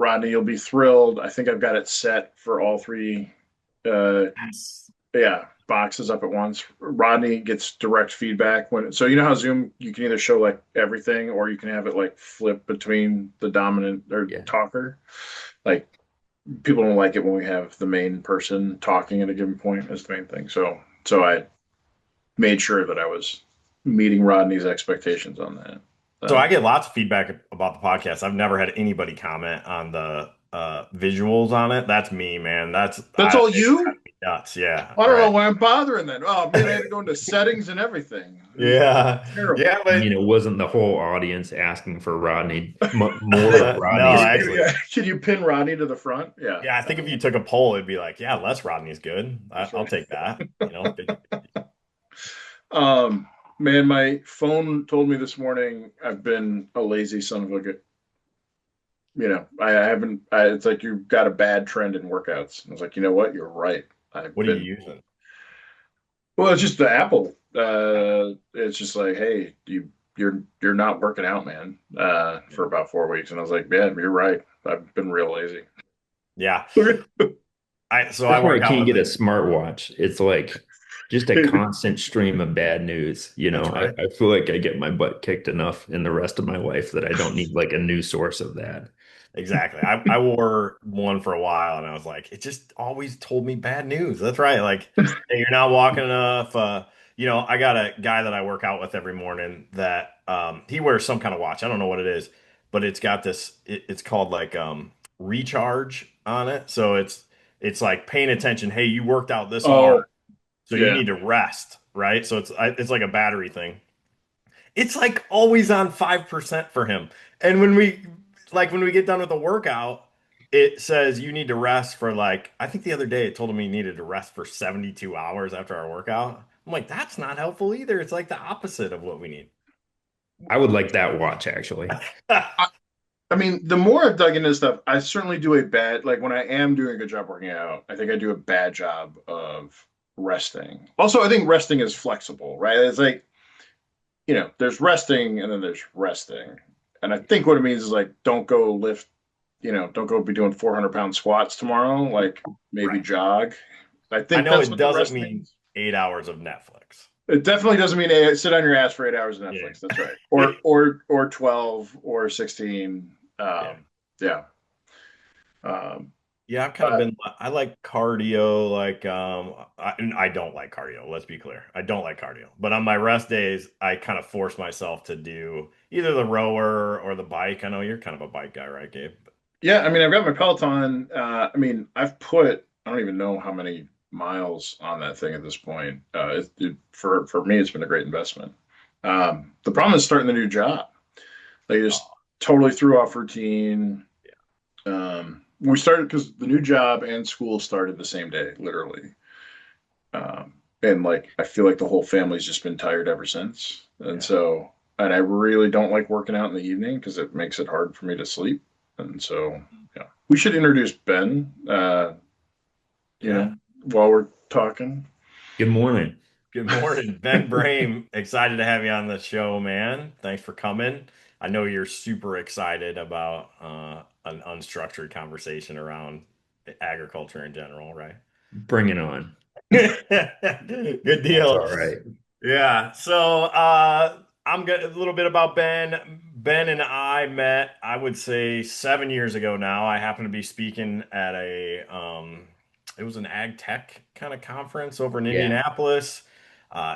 Rodney, you'll be thrilled. I think I've got it set for all three. Yes. Yeah, boxes up at once. Rodney gets direct feedback so you know how Zoom you can either show like everything or you can have it like flip between the dominant or Yeah. talker. Like people don't like it when we have the main person talking at a given point as the main thing. So I made sure that I was meeting Rodney's expectations on that. So I Um, get lots of feedback about the podcast. I've never had anybody comment on the visuals on it. That's me, man. that's all you? Nuts. Yeah. I don't know Right. why I'm bothering then. Oh man, I had to go into settings and everything. It was Yeah. Yeah, terrible. I but mean, it wasn't the whole audience asking for Rodney, more of no, Rodney's actually. opinion. Can you pin Rodney to the front? Yeah, Yeah, I think if you took a poll, it'd be like, yeah, Les Rodney's good. that's I'll right. take that. You know, Um, Man, my phone told me this morning I've been a lazy son of a. I haven't. It's like you've got a bad trend in workouts. I was like, you know what? You're right. I've what are you been. using? Well, it's just the Apple. It's just like, hey, you're not working out, man. For about 4 weeks, and I was like, yeah, you're right. I've been real lazy. Yeah. I That's why I work out can't with get a it. smartwatch. It's like just a constant stream of bad news. That's right. I feel like I get my butt kicked enough in the rest of my life that I don't need like a new source of that. Exactly. I wore one for a while and I was like, it just always told me bad news. That's right. Like, hey, you're not walking enough. I got a guy that I work out with every morning that he wears some kind of watch. I don't know what it is, but it's got it's called like recharge on it. So it's like paying attention. Hey, you worked out this hard, Oh, so you yeah. need to rest, right? So it's like a battery thing. It's like always on 5% for him. And when we get done with the workout, it says you need to rest for like I think the other day it told him he needed to rest for 72 hours after our workout. I'm like, that's not helpful either. It's like the opposite of what we need. I would like that watch actually. I, I mean, the more I've dug into stuff, I certainly do a bad, like when I am doing a good job working out, I think I do a bad job of resting. Also, I think resting is flexible, right? It's like, there's resting and then there's resting. And I think what it means is like, don't go be doing 400-pound squats tomorrow. Like maybe Right. jog. I I think know that's it what the doesn't rest mean means. 8 hours of Netflix. It definitely doesn't mean hey, sit on your ass for 8 hours of Yeah. Netflix. That's right. Or 12 or 16. Yeah. Yeah. Um, Yeah, I've kind of but been. I like cardio. I don't like cardio. Let's be clear. I don't like cardio. But on my rest days, I kind of force myself to do either the rower or the bike. I know you're kind of a bike guy, right, Gabe? yeah, I mean, I've got my Peloton. I mean, I don't even know how many miles on that thing at this point. For me, it's been a great investment. The problem is starting the new job. They just Oh, totally threw off routine. yeah. We started because the new job and school started the same day, literally. And like, I feel like the whole family's just been tired ever since. Yeah. And I really don't like working out in the evening because it makes it hard for me to sleep. And so, yeah, we should introduce Ben, you Yeah. know, while we're talking. Good morning. Good morning, Ben Brame. Excited to have you on the show, man. Thanks for coming. I know you're super excited about an unstructured conversation around agriculture in general, right? Bring it on. Good That's deal. all right. Yeah. So I'm good. A little bit about Ben. Ben and I met, I would say, 7 years ago now. I happened to be speaking at it was an ag tech kind of conference over in Yeah. Indianapolis.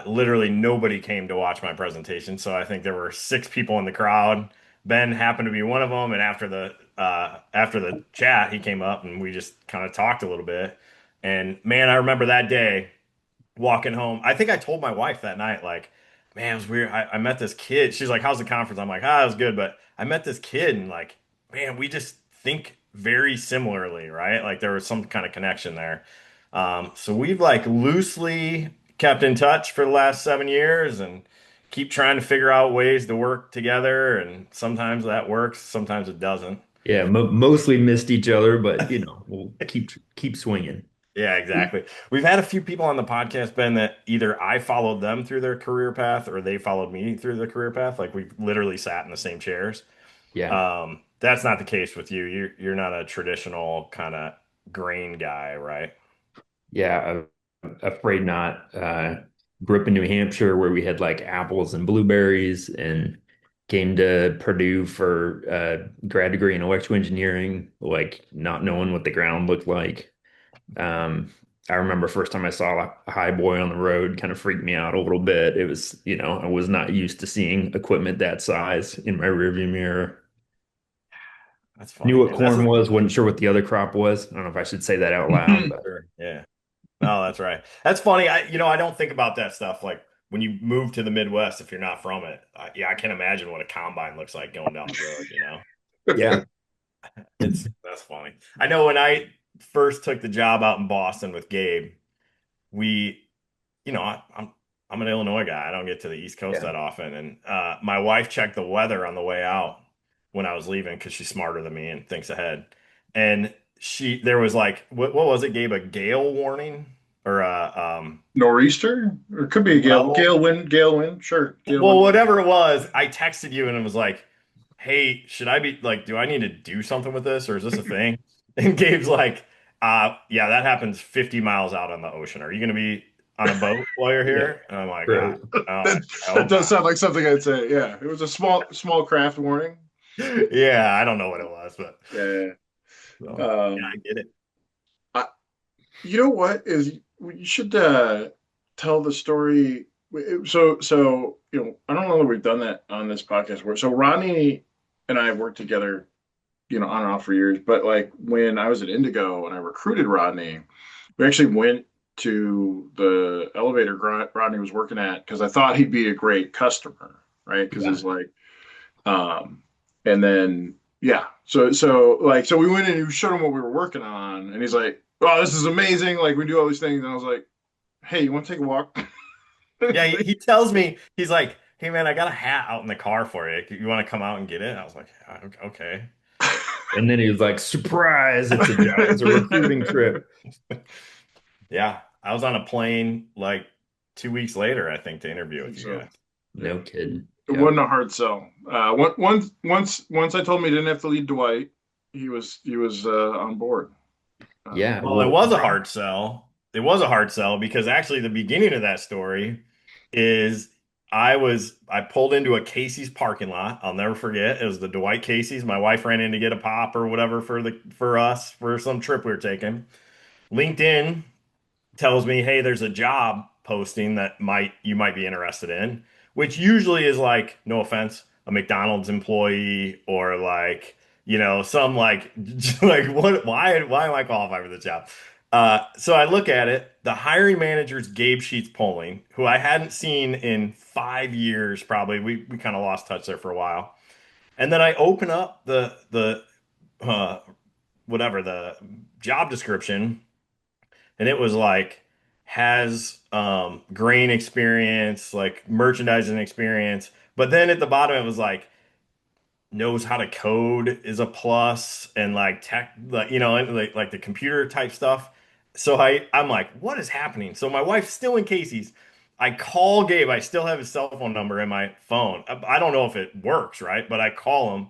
Literally nobody came to watch my presentation, so I think there were 6 people in the crowd. Ben happened to be one of them, and after the chat, he came up and we just kind of talked a little bit. And man, I remember that day walking home. I think I told my wife that night, like, man, it was weird. I met this kid. She's like, how's the conference? I'm like, it was good. But I met this kid and like, man, we just think very similarly, right? Like there was some kind of connection there. So we've like loosely kept in touch for the last 7 years and keep trying to figure out ways to work together. And sometimes that works, sometimes it doesn't. Yeah, mo mostly missed each other, but we'll keep swinging. Yeah, exactly. We've had a few people on the podcast, Ben, that either I followed them through their career path or they followed me through their career path. Like we've literally sat in the same chairs. Yeah. that's not the case with you. You're not a traditional kind of grain guy, right? Yeah, afraid not. Grew up in New Hampshire where we had like apples and blueberries, and came to Purdue for grad degree in electrical engineering, like not knowing what the ground looked like. Um, I remember first time I saw a high boy on the road kind of freaked me out a little bit. It was, I was not used to seeing equipment that size in my rearview mirror. That's Knew funny. what And that's corn was, wasn't sure what the other crop was. I don't know if I should say that out loud, but sure. Yeah. No, that's right. That's funny. I don't think about that stuff. Like when you move to the Midwest, if you're not from it, yeah, I can't imagine what a combine looks like going down the road, you know? yeah, That's funny. I know when I first took the job out in Boston with Gabe, we, I'm an Illinois guy. I don't get to the East Coast yeah. that often, and my wife checked the weather on the way out when I was leaving because she's smarter than me and thinks ahead. And there was like, what was it, Gabe? A gale warning or a Nor'easter, or it could be a well, gale wind, sure, gale well, wind. whatever it was. I texted you and it was like, "Hey, should I be like, do I need to do something with this, or is this a thing?" And Gabe's like, yeah, that happens 50 miles out on the ocean. Are you going to be on a boat while you're Yeah, here?" And I'm like, right. I That that hope does not." sound like something I'd say. Yeah, it was a small craft warning. Yeah, I don't know what it was, but Yeah. so, yeah, Um, I get it. I, you know what is you should tell the story. So I don't know that we've done that on this podcast. Where so Rodney and I have worked together, on and off for years. But like when I was at Indigo and I recruited Rodney, we actually went to the elevator Rodney was working at because I thought he'd be a great customer, right? Because Yeah. it's like, um, and then yeah, so we went and we showed him what we were working on, and he's like, "Oh, this is amazing! Like we do all these things," and I was like, "Hey, you want to take a walk?" Yeah, he tells me, he's like, "Hey man, I got a hat out in the car for you. You want to come out and get it?" And I was like, "Yeah, okay." And then he was like, surprise, it's a job, it's a recruiting trip. Yeah, I was on a plane like 2 weeks later, I think, to I interview with think you so. guys. Yeah, No kidding. it Yep. wasn't a hard sell. Once I told him he didn't have to lead Dwight, he was on board. Yeah. Well, it Well, was a hard sell. It was a hard sell because actually the beginning of that story is I pulled into a Casey's parking lot. I'll never forget. It was the Dwight Casey's. My wife ran in to get a pop or whatever for us for some trip we were taking. LinkedIn tells me, "Hey, there's a job posting that might you might be interested in," which usually is like, no offense, a McDonald's employee or like, some like like what why am I qualified for the job? So I look at it. The hiring manager's Gabe Sheets polling, who I hadn't seen in 5 years, probably. We kind of lost touch there for a while. And then I open up the uh, whatever the job description, and it was like has grain experience, like merchandising experience. But then at the bottom it was like knows how to code is a plus, and like tech, like and like the computer type stuff. So I'm like, what is happening? So my wife's still in Casey's. I call Gabe. I still have his cell phone number in my phone. I don't know if it works, right? But I call him,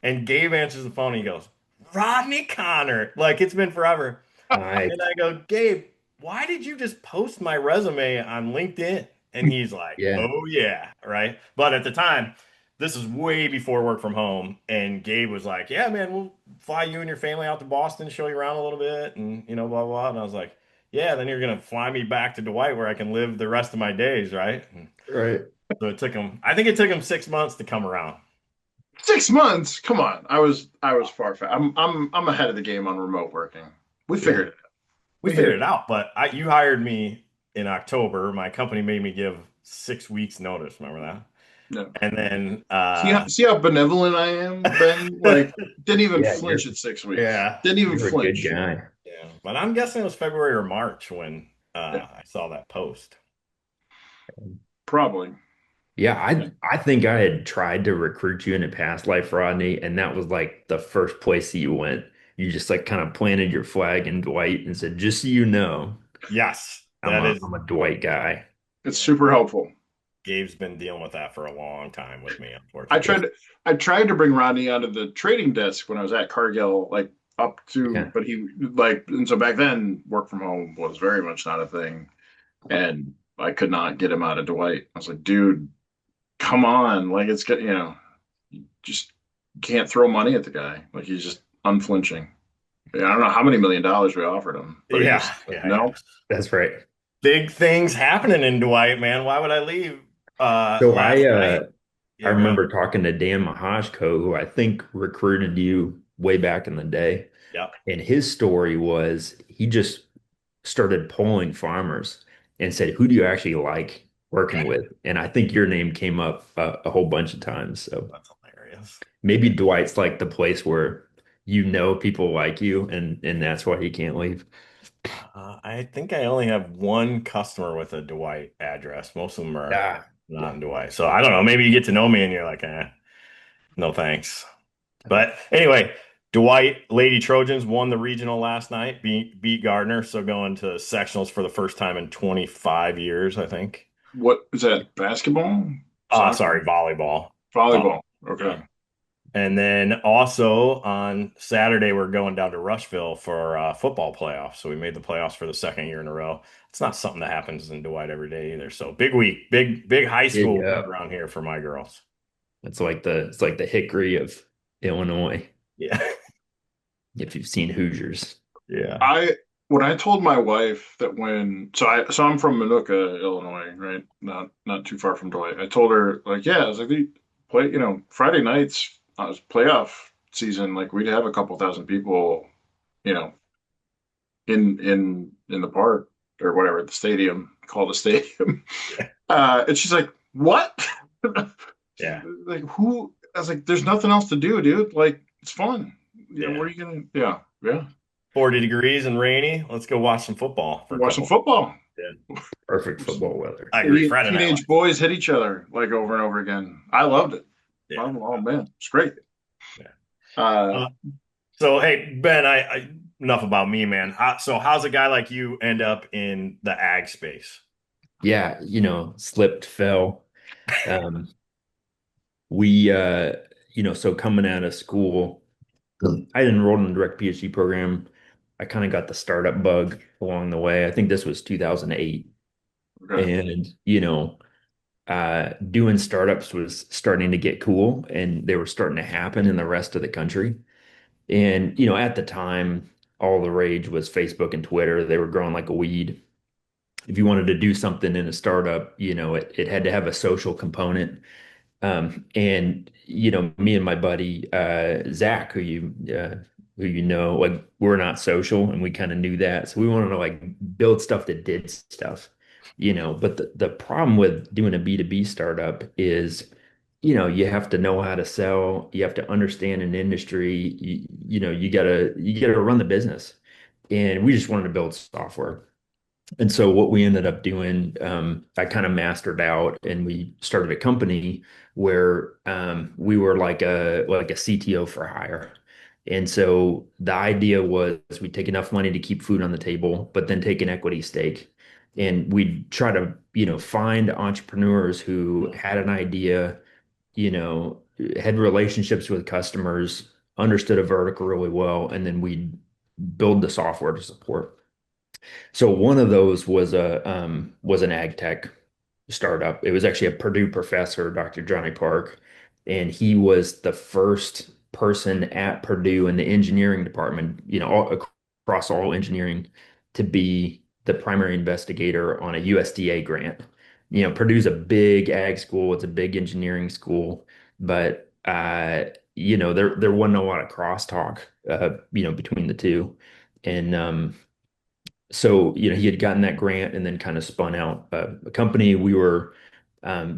and Gabe answers the phone. And he goes, "Rodney Connor." Like it's been forever. nice. And I go, "Gabe, why did you just post my resume on LinkedIn?" And he's like, Yeah. "Oh yeah, right." But at the time, this is way before work from home, and Gabe was like, "Yeah, man, we'll fly you and your family out to Boston, show you around a little bit, and blah blah." And I was like, "Yeah, then you're gonna fly me back to Dwight where I can live the rest of my days, right?" And Right. so it took him. I think it took him 6 months to come around. 6 months. Come on, I was far. I'm ahead of the game on remote working. We Yeah. figured it out. We We hit figured it. it out, but you hired me in October. My company made me give 6 weeks notice. Remember that? No. And then, See how benevolent I am, Ben? Like, didn't even Yeah, you're flinch at 6 weeks. yeah, Didn't even you're a good flinch. guy. yeah. But I'm guessing it was February or March when Yeah, I saw that post. probably. Yeah, Yeah. I think I had tried to recruit you in a past life, Rodney, and that was like the first place that you went. You just like kind of planted your flag in Dwight and said, just so you know, Yes, I'm that a is. I'm a Dwight guy. It's super helpful. Gabe's been dealing with that for a long time with me, I unfortunately. tried to I tried to bring Rodney onto the trading desk when I was at Cargill, like up to, Yeah. but he like, and so back then work from home was very much not a thing, and I could not get him out of Dwight. I was like, dude, come on, like it's good, you just can't throw money at the guy. Like he's just unflinching. I don't know how many $1 million we offered him, but he Yeah, just like, yeah, yeah. no. That's right. Big things happening in Dwight, man. Why would I leave So last night? I Yeah, go ahead. remember talking to Dan Mahashko, who I think recruited you way back in the day. Yep. And his story was he just started polling farmers and said, "Who do you actually like working with?" And I think your name came up a whole bunch of times. So That's hilarious. maybe Dwight's like the place where you know people like you, and that's why he can't leave. I think I only have one customer with a Dwight address. Most of them are Ah, not in Dwight. So I don't know. Maybe you get to know me and you're like, no thanks. But anyway, Dwight Lady Trojans won the regional last night, beat Gardner, so going to sectionals for the first time in 25 years, I think. What is that? Basketball? Sorry, Soccer? volleyball. Volleyball? Yeah. Okay. And then also on Saturday, we're going down to Rushville for football playoffs. So we made the playoffs for the second year in a row. It's not something that happens in Dwight every day either. So big week, big high school week yeah. around here for my girls. It's like the Hickory of Illinois, Yeah. if you've seen Hoosiers. Yeah. I when I told my wife that when so I'm from Minooka, Illinois, right? Not too far from Dwight. I told her like, yeah, I was like, they play, Friday nights, playoff season, like we'd have a couple thousand people, you know, in the park or whatever, the stadium, called the stadium. Yeah. And she's like, what? Yeah. Like who? I was like, there's nothing else to do, dude. Like it's fun. What Yeah. are you gonna? Yeah, yeah. 40 degrees and rainy. Let's go watch some football for a Watch some couple. football. Yeah. Perfect football weather. I agree. Friday night Teenage lights. boys hit each other like over and over again. I loved it. Yeah. Oh man, it's great. Yeah. Uh, Uh, so hey, Ben, enough about me, man. So how's a guy like you end up in the ag space? Yeah, slipped, fell. Um, we so coming out of school, I enrolled in the direct PhD program. I kind of got the startup bug along the way. I think this was 2008. okay. And, doing startups was starting to get cool and they were starting to happen in the rest of the country. And, at the time, all the rage was Facebook and Twitter. They were growing like a weed. If you wanted to do something in a startup, it had to have a social component. And me and my buddy Zach, who like we're not social, and we kind of knew that, so we wanted to like build stuff that did stuff, But the problem with doing a B2B startup is, you have to know how to sell, you have to understand an industry, you gotta run the business, and we just wanted to build software. And so what we ended up doing, I kind of mastered out, and we started a company where we were like a CTO for hire. And so the idea was we'd take enough money to keep food on the table, but then take an equity stake. And we'd try to, find entrepreneurs who had an idea, you know, had relationships with customers, understood a vertical really well, and then we'd build the software to support. So one of those was an ag tech startup. It was actually a Purdue professor, Dr. Johnny Park, and he was the first person at Purdue in the engineering department, across all engineering, to be the primary investigator on a USDA grant. Purdue's a big ag school, it's a big engineering school, but there wasn't a lot of crosstalk between the two. And so he had gotten that grant and then kind of spun out a company. We were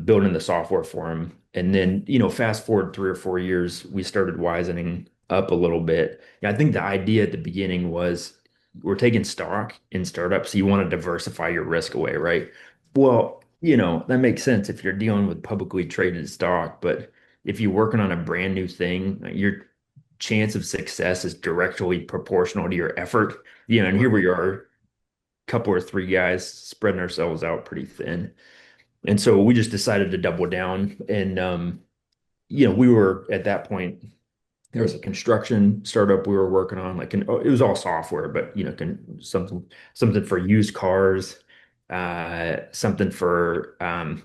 building the software for him, and then fast forward 3 or 4 years, we started wisening up a little bit. I think the idea at the beginning was we're taking stock in startups, so you want to diversify your risk away, right? Well, that makes sense if you're dealing with publicly traded stock, but if you're working on a brand new thing, your chance of success is directly proportional to your effort. And here we are, couple or three guys spreading ourselves out pretty thin. And so we just decided to double down. And we were at that point, there was a construction startup we were working on, it was all software, but something for used cars, something for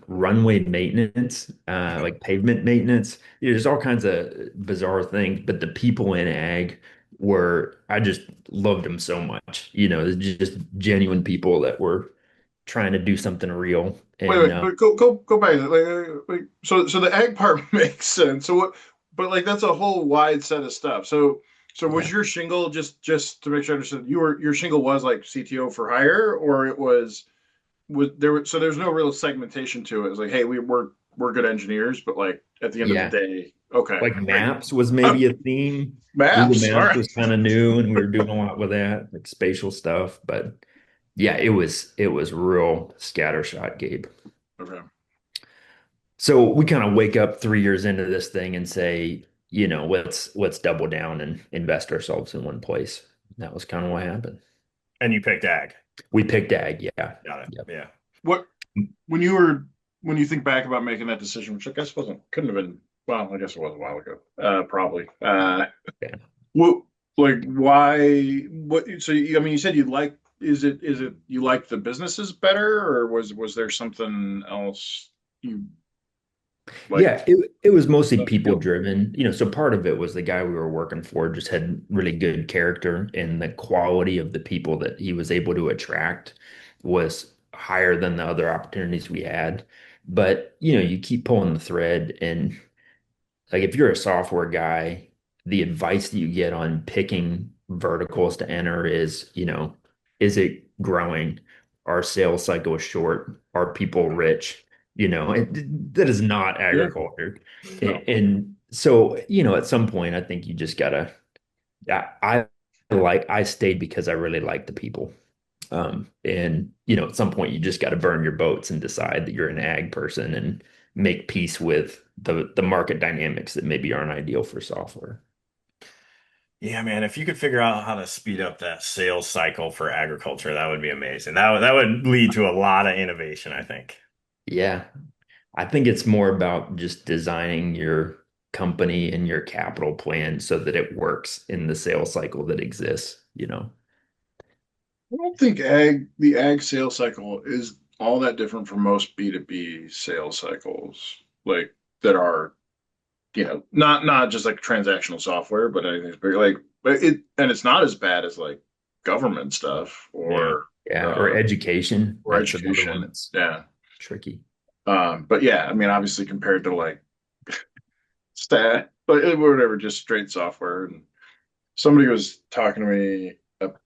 runway maintenance, like pavement maintenance. There's all kinds of bizarre things, but the people in ag were, I just loved them so much. Just genuine people that were trying to do something real. Wait, And wait, but go back. So the ag part makes sense. So what? But like that's a whole wide set of stuff. So was yeah, your shingle just to make sure I understood? Your shingle was like CTO for hire, or it was there? So there's no real segmentation to it. It's like, hey, we're good engineers, but like at the end of the yeah. day, okay, Like great. maps was Oh, maybe a theme. Google maps. All Maps right. was kind of new and we were doing a lot with that, like spatial stuff. But yeah, it was real scattershot, Gabe. Okay. So we kind of wake up 3 years into this thing and say, let's double down and invest ourselves in one place. That was kind of what happened. And you picked ag. We picked ag, yeah. Got it. Yep. Yeah. What when you were when you think back about making that decision, which I guess couldn't have been. Well, I guess it was a while ago. Probably. Yeah. What, like, why? What? So, I mean, you said you like. Is it you like the businesses better, or was there something else you like? Yeah, it was mostly people driven. So part of it was the guy we were working for just had really good character, and the quality of the people that he was able to attract was higher than the other opportunities we had. But you keep pulling the thread, and like if you're a software guy, the advice that you get on picking verticals to enter is, is it growing? Our sales cycle is short? Are people rich? That is not Yeah, agriculture. no. And so, at some point, I think you just gotta, I I stayed because I really like the people. And at some point you just got to burn your boats and decide that you're an ag person and make peace with the market dynamics that maybe aren't ideal for software. Yeah, man, if you could figure out how to speed up that sales cycle for agriculture, that would be amazing. That would lead to a lot of innovation, I think. Yeah, I think it's more about just designing your company and your capital plan so that it works in the sales cycle that exists. I don't think the ag sales cycle is all that different from most B2B sales cycles, like that are, not just like transactional software, but anything's very like, but it's not as bad as like government stuff Yeah. Yeah, or uh, education. or That's another one education. that's Yeah. tricky. But yeah, I mean, obviously compared to like stat, but whatever, just straight software. And somebody was talking to me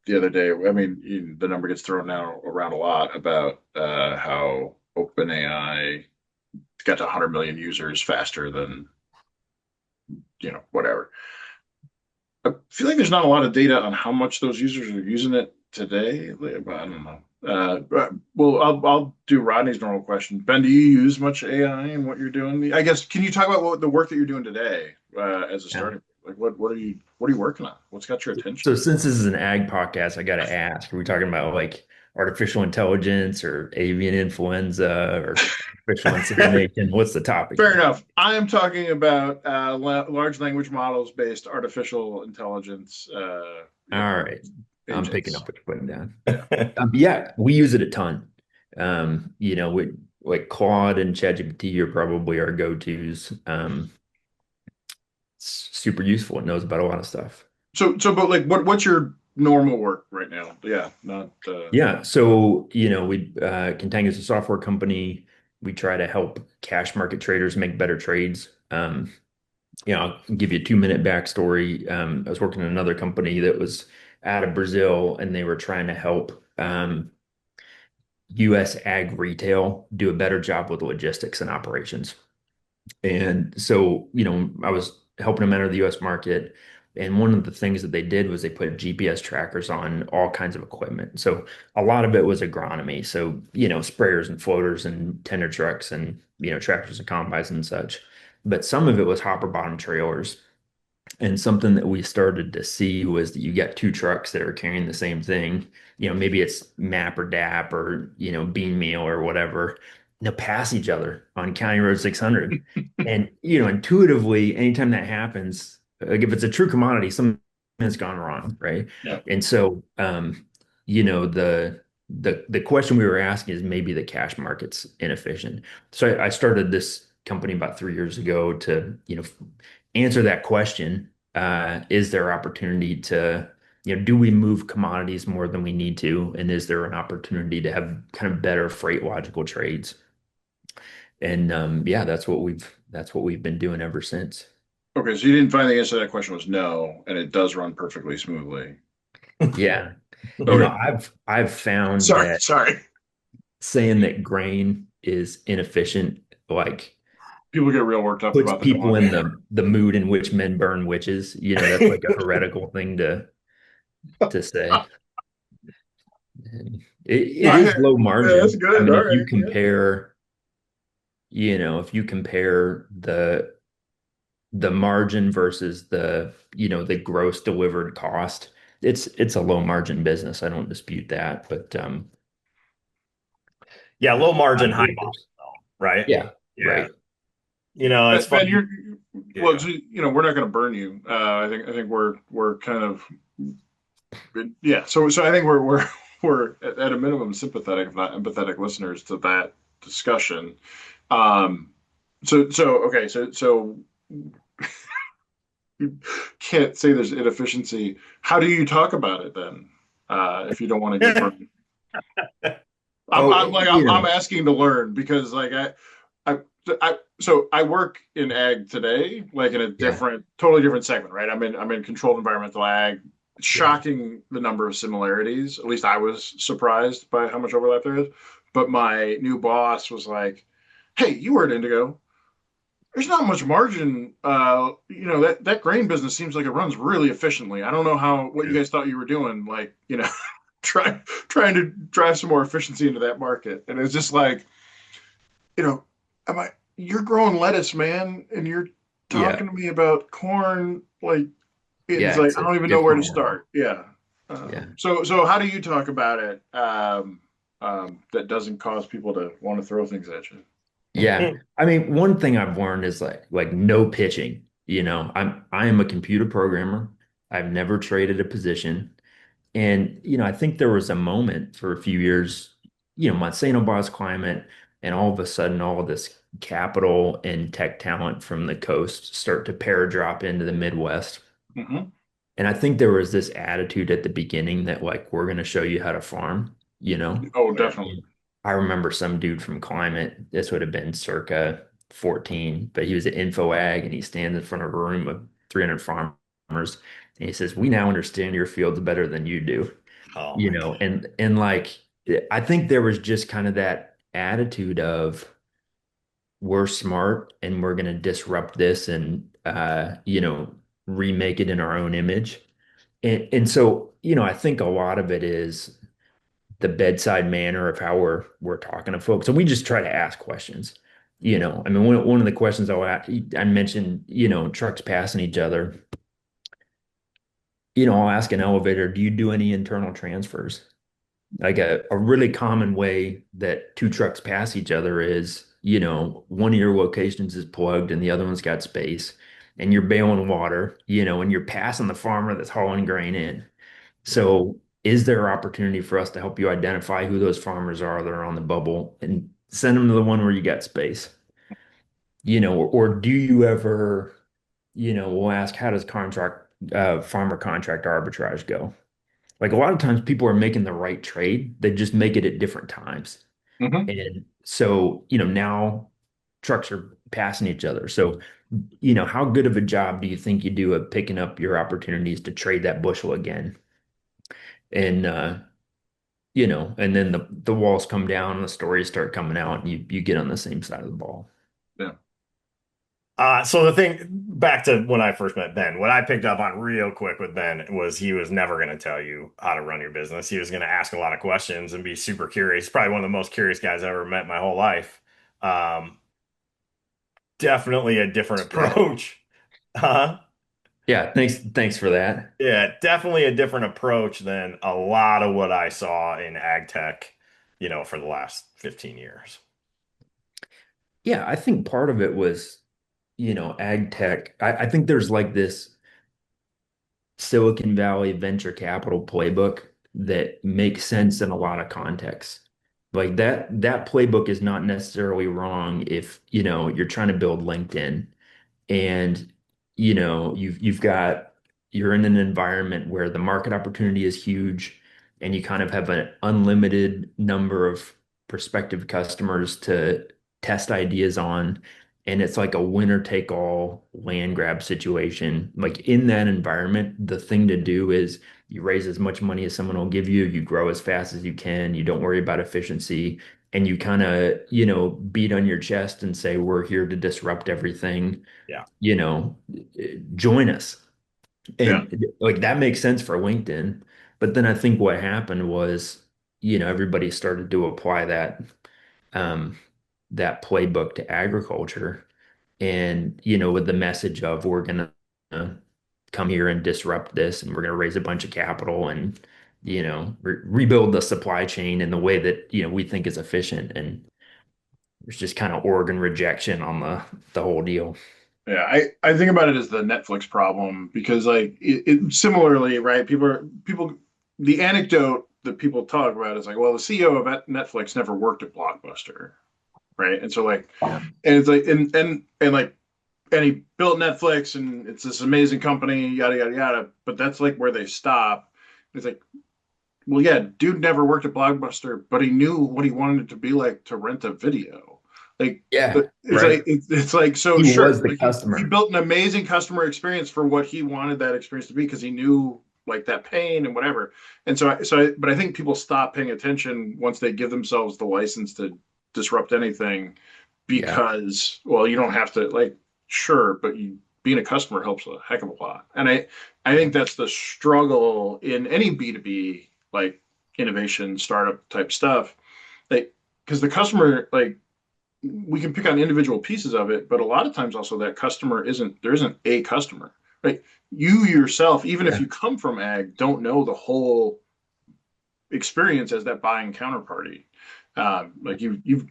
the other day. I mean, the number gets thrown now around a lot about how OpenAI got to 100 million users faster than, whatever. I feel like there's not a lot of data on how much those users are using it today. But I don't know. Well, I'll do Rodney's normal question. Ben, do you use much AI in what you're doing? I guess can you talk about what the work that you're doing today as a Yeah. starting? Like, what are you working on? What's got your attention? So since this is an ag podcast, I got to ask, are we talking about like artificial intelligence or avian influenza or artificial insemination? What's the topic Fair here? enough. I am talking about large language models based artificial intelligence, All right. I'm picking agents. up what you're putting down. Yeah. Yeah, we use it a ton. With like Claude and ChatGPT are probably our go-tos. It's super useful. It knows about a lot of stuff. But like, what's your normal work right now? Yeah, not. Yeah. So, we Contang is a software company. We try to help cash market traders make better trades. I'll give you a 2-minute backstory. I was working in another company that was out of Brazil, and they were trying to help US ag retail do a better job with logistics and operations. And so, I was helping them enter the US market. And one of the things that they did was they put GPS trackers on all kinds of equipment. So a lot of it was agronomy. So, sprayers and floaters and tender trucks and, tractors and combines and such. But some of it was hopper bottom trailers. And something that we started to see was that you get two trucks that are carrying the same thing. Maybe it's MAP or DAP or, bean meal or whatever. pass each other on County Road 600. And, intuitively, anytime that happens, like if it's a true commodity, something has gone wrong, right? Yeah. And so, the question we were asking is maybe the cash market's inefficient. So I started this company about 3 years ago to, answer that question. Is there opportunity to, do we move commodities more than we need to? And is there an opportunity to have kind of better freight logical trades? And yeah, that's what we've been doing ever since. Okay, so you didn't find the answer to that question was no, and it does run perfectly smoothly. Yeah. Okay. I've found Sorry, that sorry. saying that grain is inefficient, like People get real worked up puts about that people one. in the mood in which men burn witches. That's like a heretical thing to say. It Yeah, is low that's margin. I good. mean, All if you right. Yeah. compare, the margin versus the gross delivered cost, it's a low margin business. I don't dispute that, but Yeah, low I margin, high believe volume, there's though, right? yeah, Yeah. right. It's Ben, funny. you're well. Yeah. So, we're not going to burn you. I think we're kind of yeah. So I think we're we're at a minimum sympathetic, if not empathetic, listeners to that discussion. Um. So okay. So you can't say there's inefficiency. How do you talk about it then? If you don't want to get burned. Oh, I'm asking to learn because I, so I work in ag today, like in a yeah, totally different segment, right? I'm in controlled environmental ag. It's yeah, shocking the number of similarities. At least I was surprised by how much overlap there is. But my new boss was like, "Hey, you were at Indigo. There's not much margin. That grain business seems like it runs really efficiently. I don't know what you Yeah. guys thought you were doing. Like, trying to drive some more efficiency into that market." And it's just like, you know, am I? You're growing lettuce, man, and you're yeah, talking to me about corn. Like, it's yeah. like It's I a don't even know where to different world. start. Yeah. Yeah. So how do you talk about it that doesn't cause people to want to throw things at you? Yeah. I mean, one thing I've learned is like no pitching. I am a computer programmer. I've never traded a position. And I think there was a moment for a few years, Monsanto buys climate, and all of a sudden all of this capital and tech talent from the coast start to paradrop into the Midwest. Hmm. And I think there was this attitude at the beginning that like we're going to show you how to farm, you know. Oh, Yeah. definitely. I remember some dude from Climate, this would have been circa 14, but he was at Info Ag and he stands in front of a room of 300 farmers and he says, "We now understand your fields better than you do." Oh You my know, God. and like I think there was just kind of that attitude of we're smart and we're going to disrupt this and remake it in our own image. And so, I think a lot of it is the bedside manner of how we're talking to folks. And we just try to ask questions. I mean, one of the questions I mentioned, trucks passing each other. I'll ask an elevator, do you do any internal transfers? Like a really common way that two trucks pass each other is, one of your locations is plugged and the other one's got space, and you're bailing water, and you're passing the farmer that's hauling grain in. So, is there opportunity for us to help you identify who those farmers are that are on the bubble and send them to the one where you got space? Or do you ever, we'll ask, how does farmer contract arbitrage go? Like a lot of times people are making the right trade, they just make it at different times. Hmm. And so, now trucks are passing each other. So, how good of a job do you think you do of picking up your opportunities to trade that bushel again? And and then the walls come down and the stories start coming out and you get on the same side of the ball. Yeah. So the thing back to when I first met Ben, what I picked up on real quick with Ben was he was never going to tell you how to run your business. He was going to ask a lot of questions and be super curious. Probably one of the most curious guys I ever met in my whole life. Um, Definitely a different Yeah. approach. Huh? Yeah, thanks for that. Yeah, definitely a different approach than a lot of what I saw in ag tech, for the last 15 years. Yeah, I think part of it was, ag tech. I think there's like this Silicon Valley venture capital playbook that makes sense in a lot of contexts. Like that playbook is not necessarily wrong if, you're trying to build LinkedIn and you've got you're in an environment where the market opportunity is huge and you kind of have an unlimited number of prospective customers to test ideas on, and it's like a winner take all land grab situation. Like in that environment, the thing to do is you raise as much money as someone will give you, you grow as fast as you can, you don't worry about efficiency, and you kind of, beat on your chest and say, we're here to disrupt everything, Yeah. you know, join us. Yeah. And like that makes sense for LinkedIn. But then I think what happened was, everybody started to apply um, that playbook to agriculture. And, with the message of we're gonna come here and disrupt this, and we're gonna raise a bunch of capital and, rebuild the supply chain in the way that, we think is efficient. And there's just kind of organ rejection on the whole deal. Yeah, I think about it as the Netflix problem because like it similarly, right? People the anecdote that people talk about is like, well, the CEO of Netflix never worked at Blockbuster, right? And so like, Yeah. and it's like, and like, and he built Netflix, and it's this amazing company, yada yada yada. But that's like where they stop. It's like, well, yeah, dude never worked at Blockbuster, but he knew what he wanted it to be like to rent a video. Like, Yeah, it's right. like it's like so He sure, was the like he customer. built an amazing customer experience for what he wanted that experience to be because he knew like that pain and whatever. And but I think people stop paying attention once they give themselves the license to disrupt anything Yeah. because well, you don't have to like sure, but being a customer helps a heck of a lot. And I think that's the struggle in any B2B like innovation startup type stuff. Like because the customer like we can pick on individual pieces of it, but a lot of times also that customer isn't there isn't a customer. Right? You yourself, even if Yeah. you come from ag, don't know the whole experience as that buying counterparty. Like you've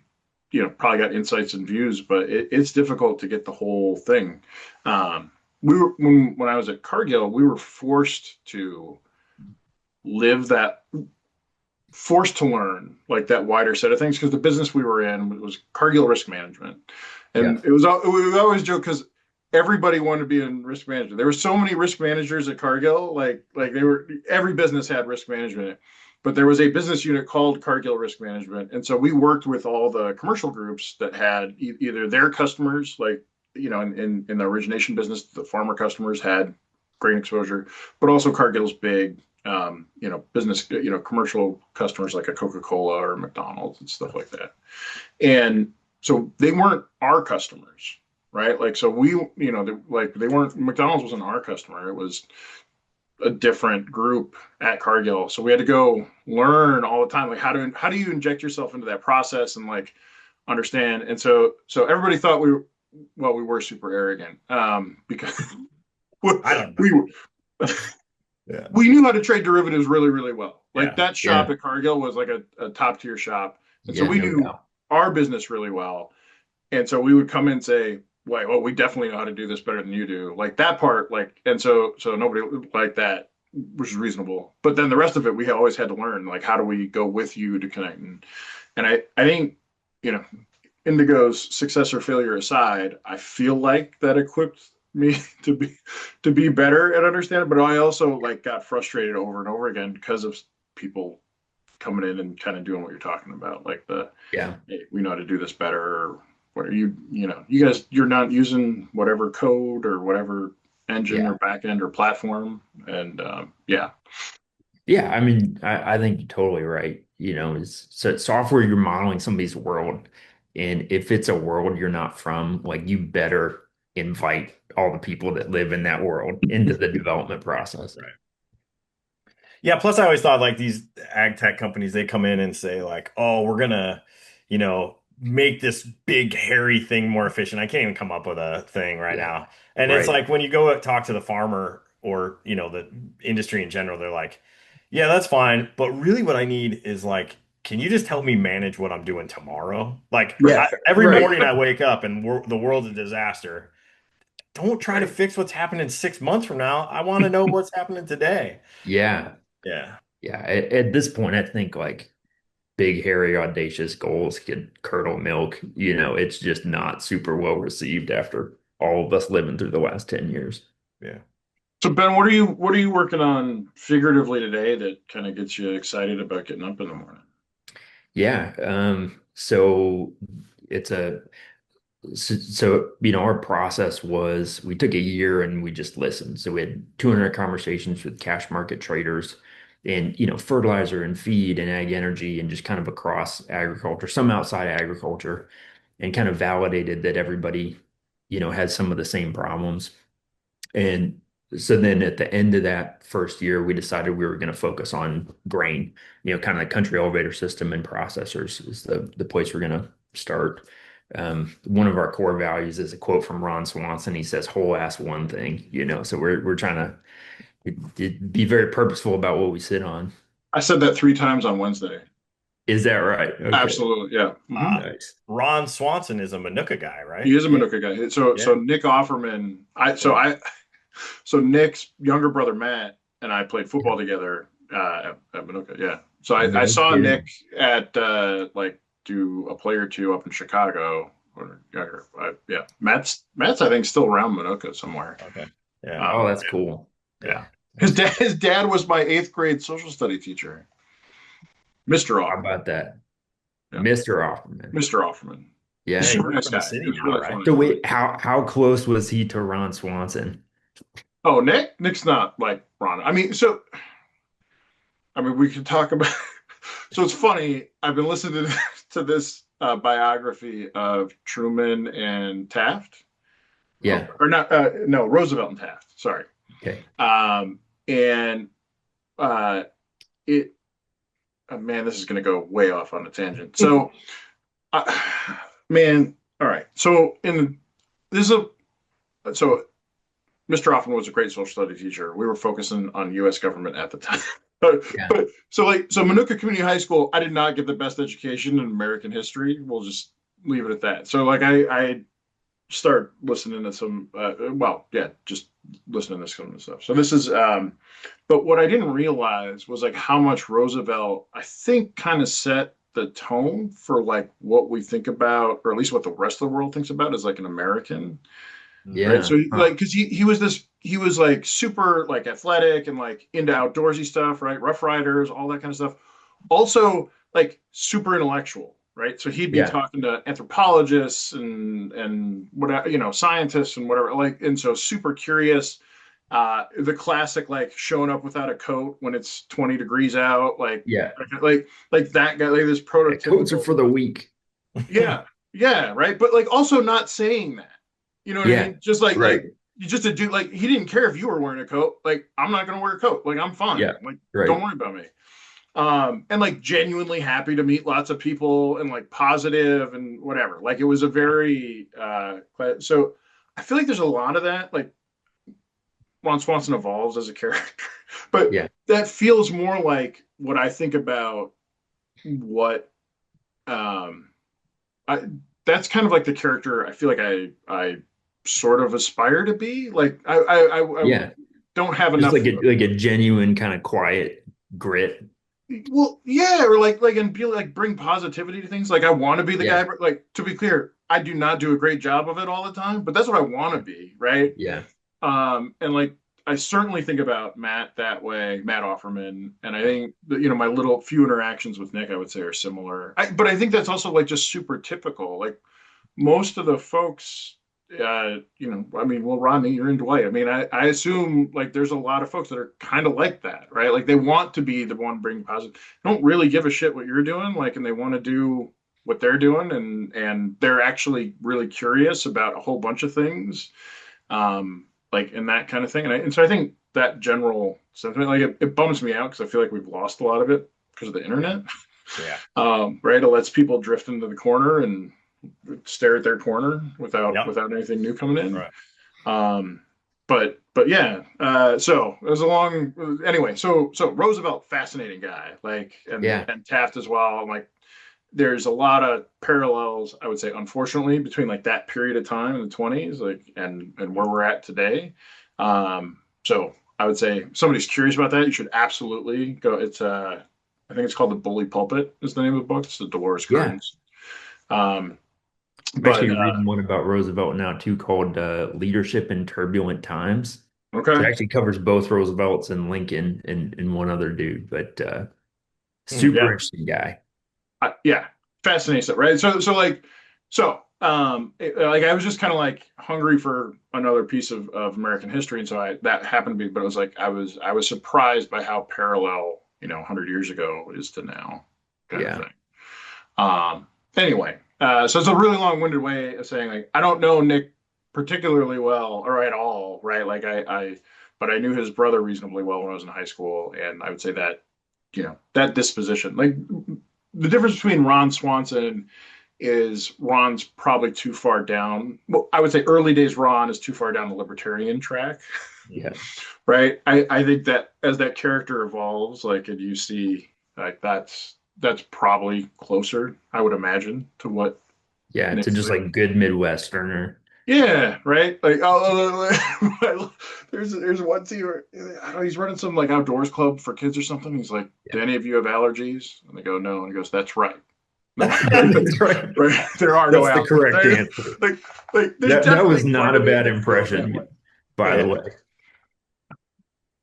probably got insights and views, but it's difficult to get the whole thing. We were when I was at Cargill, we were live that forced to learn like that wider set of things because the business we were in was Cargill risk management, Yeah. and we always joke because everybody wanted to be in risk management. There were so many risk managers at Cargill, like they were every business had risk management, but there was a business unit called Cargill Risk Management, and so we worked with all the commercial groups that had either their customers, like in the origination business, the farmer customers had grain exposure, but also Cargill's big business, commercial customers like a Coca-Cola or McDonald's and stuff like that. And so they weren't our customers, right? Like, so they weren't, McDonald's wasn't our customer. It was a different group at Cargill. So we had to go learn all the time, like how do you inject yourself into that process and like understand. And so everybody thought we were super arrogant because I don't we know. were Yeah. we knew how to trade derivatives really, really well. Like Yeah. that shop Yeah. at Cargill was like a top tier shop. And so Yeah, we no knew doubt. our business really well. And so we would come in and say, like, well, we definitely know how to do this better than you do. Like that part, like, and so nobody like that, which is reasonable. But then the rest of it, we always had to learn, like, how do we go with you to connect? And I think, you know, Indigo's success or failure aside, I feel like that equipped me to be better at understanding. But I also like got frustrated over and over again because of people coming in and kind of doing what you're talking about, like Yeah. hey, we know how to do this better, or what are you guys you're not using whatever code or whatever engine or Yeah. backend or platform, and yeah, Yeah. I mean, I think you're totally right. It's so software, you're modeling somebody's world. And if it's a world you're not from, like you better invite all the people that live in that world into the development Right. process. Right. Yeah, plus I always thought like these ag tech companies, they come in and say like, "Oh, we're gonna, make this big hairy thing more efficient." I can't even come up with a thing right Yeah. now. And it's Right. like when you go talk to the farmer or, the industry in general, they're like, "Yeah, that's fine, but really what I need is like can you just help me manage what I'm doing tomorrow? Like Yeah, every right, morning I wake up and the world's a disaster. Don't try to right. fix what's happening 6 months from now. I want to know what's happening today. Yeah, Yeah. yeah. At this point, I think like big, hairy, audacious goals could curdle milk. It's just not super well received after all of us living through the last 10 years. Yeah. So Ben, what are you working on figuratively today that kind of gets you excited about getting up in the morning? Yeah. So it's a our process was we took a year and we just listened. So we had 200 conversations with cash market traders and, fertilizer and feed and ag energy and just kind of across agriculture, some outside agriculture, and kind of validated that everybody, has some of the same problems. And so then at the end of that first year, we decided we were going to focus on grain, kind of the country elevator system and processors is the place we're going to start. One of our core values is a quote from Ron Swanson. He says, "Whole ass one thing," so we're trying to be very purposeful about what we sit on. I said that 3 times on Wednesday. Is that right? Okay. Absolutely, yeah. Uh, Nice. Ron Swanson is a Manuka guy, He right? is a Manuka guy. So Yeah. Nick Offerman, Yeah. so Nick's younger brother Matt and I played football together at Manuka. Yeah. So I No saw Nick kidding. at like do a play or two up in Chicago. Or younger. Yeah. Matt's I think still around Manuka somewhere. Okay. Yeah. Oh, that's cool. Yeah. Yeah. His dad was my eighth grade social study teacher, Mr. How Offerman. about that? Yeah. Mr. Offerman. Mr. Offerman. Yeah. Yeah. He Super works nice for the guy. He city was now, really right? funny. So wait, how close was he to Ron Swanson? Oh, Nick's not like Ron. I mean, we could talk about. So it's funny. I've been listening to this biography of Truman and Taft, Yeah. or not? No, Roosevelt and Taft. Sorry. Okay. And uh, it, man, this is going to go way off on a tangent. So, uh, man, all right. So this is a so Mr. Hoffman was a great social studies teacher. We were focusing on U.S. government at the time. But, Yeah. so Manuka Community High School, I did not get the best education in American history. We'll just leave it at that. So like I start listening to some, just listening to some of the stuff. So this is, but what I didn't realize was like how much Roosevelt, I think, kind of set the tone for like what we think about, or at least what the rest of the world thinks about as like an American, right? Yeah. So Huh. like, because he was like super like athletic and like into outdoorsy stuff, right? Rough Riders, all that kind of stuff. Also like super intellectual, right? So he'd be Yeah. talking to anthropologists and whatever, scientists and whatever, like, and so super curious. The classic like showing up without a coat when it's 20 degrees out, Yeah. like that guy, like this Yeah. Coats are prototypical. for the weak. Yeah, yeah, right. But like also not saying that. You know what I Yeah. mean? Just like Right. you just a dude, like he didn't care if you were wearing a coat. Like, I'm not gonna wear a coat. Like, I'm fine. Yeah. Like, don't Right. worry about me. And like genuinely happy to meet lots of people and like positive and whatever. Like it was a very so I feel like there's a lot of that. Like Ron Swanson evolves as a character, but Yeah. that feels more like what I think about what um I that's kind of like the character I feel like I sort of aspire to be. Like I Yeah. don't have Just enough. like a genuine kind of quiet grit. Well, yeah, or like and be like bring positivity to things. Like I want to be the Yeah. guy. Like, to be clear, I do not do a great job of it all the time, but that's what I want to be, right? Yeah. And like I certainly think about Matt that way, Matt Offerman, and I think that, my little few interactions with Nick, I would say, are similar. But I think that's also like just super typical. Like most of the folks, I mean, well, Rodney, you're in Dwight. I mean, I assume like there's a lot of folks that are kind of like that, right? Like they want to be the one bringing positive, don't really give a shit what you're doing, like, and they want to do what they're doing, and they're actually really curious about a whole bunch of things, like and that kind of thing. And so I think that general sentiment, like it bums me out because I feel like we've lost a lot of it because of the internet, Yeah. right? It lets people drift into the corner and stare at their corner without Yep. anything new coming in. Right. Um, but yeah. So it was a long anyway. So Roosevelt, fascinating guy, like Yeah. and Taft as well. Like there's a lot of parallels, I would say, unfortunately, between like that period of time in the 20s, like and where we're at today. So I would say if somebody's curious about that, you should absolutely go. It's I think it's called The Bully Pulpit is the name of the book. It's the Dolores Yeah. Kearns. Um, I'm but actually reading one about Roosevelt now too called Leadership in Turbulent Times. So it okay, actually covers both Roosevelt's and Lincoln and one other dude, but Hmm. super yeah, interesting guy. yeah, fascinating stuff, right? Like I was just kind of like hungry for another piece of American history, and so I that happened to be, but it was like I was surprised by how parallel 100 years ago is to now, kind of Yeah. thing. Um, anyway, so it's a really long-winded way of saying like I don't know Nick particularly well or at all, right? Like but I knew his brother reasonably well when I was in high school, and I would say that that disposition, like the difference between Ron Swanson is Ron's probably too far down. Well, I would say early days Ron is too far down the libertarian track, Yeah. right? I think that as that character evolves, like and you see like that's probably closer, I would imagine, to what Yeah. To Nick's just doing. like good Midwesterner. Yeah, right. Like there's one scene where I don't know, he's running some like outdoors club for kids or something. He's like, "Do Yeah. any of you have allergies?" And they go, "No." And he goes, "That's right. No, That's right. right. There are no That's the allergies." correct Right? answer. Like there's That definitely was not a clearly a bad Nick quote in that way. impression, by the Yeah. way.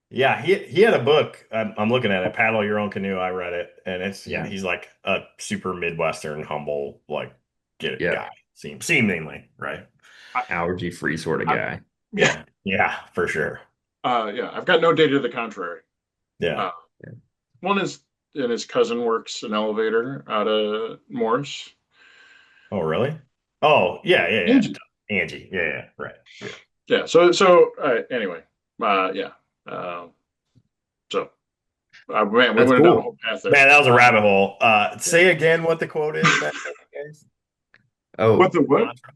Yeah, he had a book. I'm looking at it, Paddle Your Own Canoe. I read it, and Yeah. he's like a super Midwestern, humble, like get it Yeah. guy. Seemingly, right? I, Allergy free sort of I, guy. yeah, Yeah, for sure. yeah. I've got no data to the contrary. Yeah. Uh, one is, and his cousin works an elevator out of Morris. Oh, really? Oh, yeah. Angie. Angie. Yeah, right. Yeah. Yeah. Anyway, yeah. Uh, so man, we That's went down a cool. whole path there. Man, that was a rabbit hole. Yeah. Say again what the quote is, man. Guys? What Oh, the what? Mantra?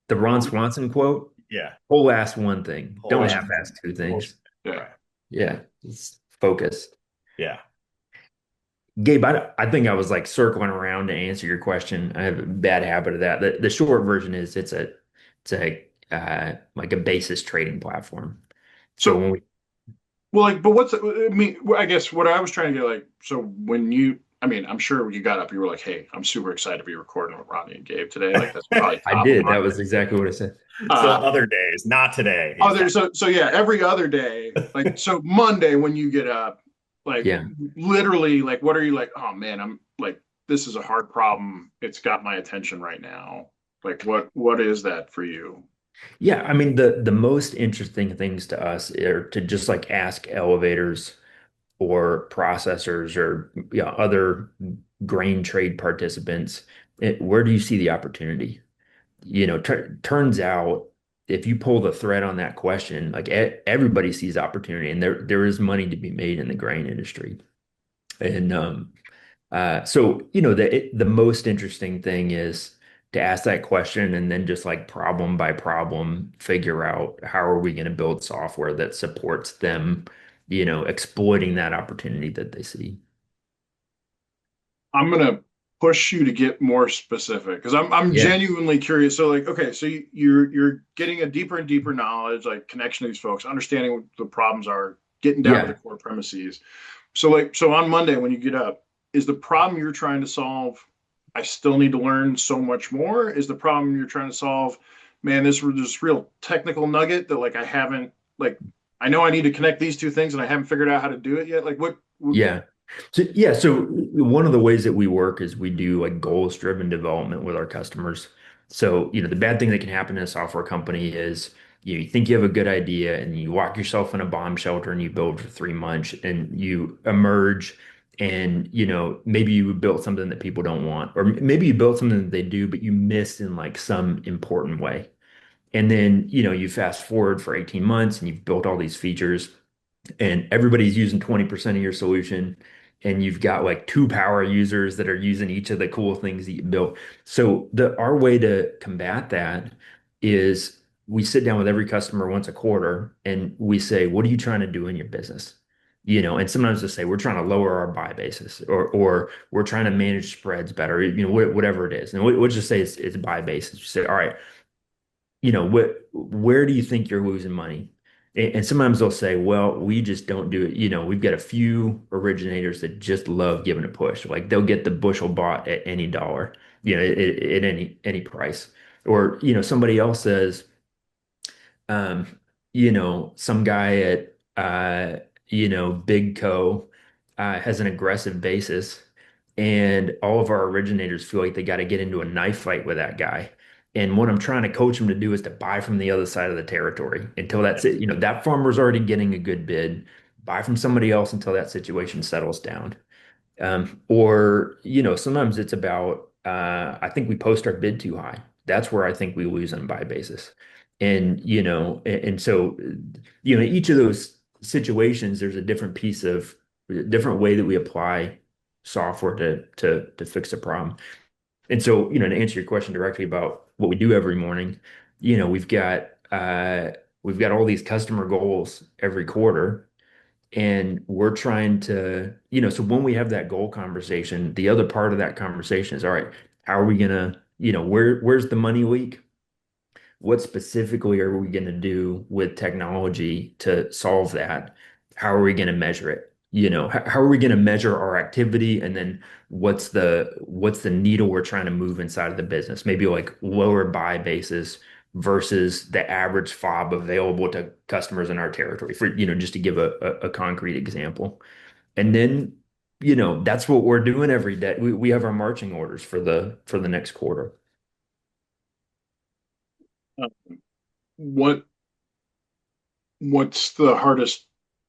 the Ron Swanson quote. Yeah. Whole ass one thing. Whole Don't ass. half-ass two Bullshit. things. Yeah. Right. Yeah. It's focused. Yeah. Gabe, I think I was like circling around to answer your question. I have a bad habit of that. The short version is it's a like a basis trading platform. So So when we well, like, but what's I mean? I guess what I was trying to get like. So when you, I mean, I'm sure when you got up, you were like, "Hey, I'm super excited to be recording with Rodney and Gabe today." Like that's probably I top of did, that mind. was exactly what I said. So Uh, other days, not today. He's other talking. so yeah, every other day, like so Monday when you get up, like Yeah. literally, like what are you like? Oh man, I'm like this is a hard problem. It's got my attention right now. Like what is that for you? Yeah, I mean the most interesting things to us are to just like ask elevators or processors or other grain trade participants, where do you see the opportunity? Turns out if you pull the thread on that question, like everybody sees opportunity, and there is money to be made in the grain industry. And so the most interesting thing is to ask that question and then just like problem by problem figure out how are we going to build software that supports them, exploiting that opportunity that they see. I'm gonna push you to get more specific because I'm Yeah, genuinely curious. So like, okay, so you're getting a deeper and deeper knowledge, like connection to these folks, understanding what the problems are, getting down to the yeah. core premises. So on Monday when you get up, is the problem you're trying to solve? I still need to learn so much more. Is the problem you're trying to solve? Man, this real technical nugget that like I haven't like I know I need to connect these two things and I haven't figured out how to do it yet. Like what Yeah. So one of the ways that we work is we do like goals driven development with our customers. So, the bad thing that can happen in a software company is you think you have a good idea and you lock yourself in a bomb shelter and you build for 3 months and you emerge and, maybe you built something that people don't want, or maybe you built something that they do, but you missed in like some important way. And then, you fast forward for 18 months and you've built all these features and everybody's using 20% of your solution and you've got like two power users that are using each of the cool things that you built. So our way to combat that is we sit down with every customer once a quarter and we say, what are you trying to do in your business? And sometimes they say we're trying to lower our buy basis or we're trying to manage spreads better, whatever it is. And we'll just say it's buy basis. You say, all right, where do you think you're losing money? And sometimes they'll say, well, we just don't do it. We've got a few originators that just love giving a push. Like they'll get the bushel bought at any dollar, at any price. Or, somebody else says, um, some guy at Big Co has an aggressive basis, and all of our originators feel like they got to get into a knife fight with that guy. And what I'm trying to coach them to do is to buy from the other side of the territory until that's it. That farmer's already getting a good bid. Buy from somebody else until that situation settles down. Or, sometimes it's about, I think we post our bid too high. That's where I think we lose on buy basis. And so, each of those situations, there's a different way that we apply software to fix a problem. And so, to answer your question directly about what we do every morning, we've got all these customer goals every quarter, and we're trying to, so when we have that goal conversation, the other part of that conversation is, all right, how are we gonna, where's the money leak? What specifically are we going to do with technology to solve that? How are we going to measure it? How are we going to measure our activity? And then what's the needle we're trying to move inside of the business? Maybe like lower buy basis versus the average fob available to customers in our territory for, just to give a concrete example. And then, that's what we're doing every day. We have our marching orders for the next quarter. Uh, What what's the hardest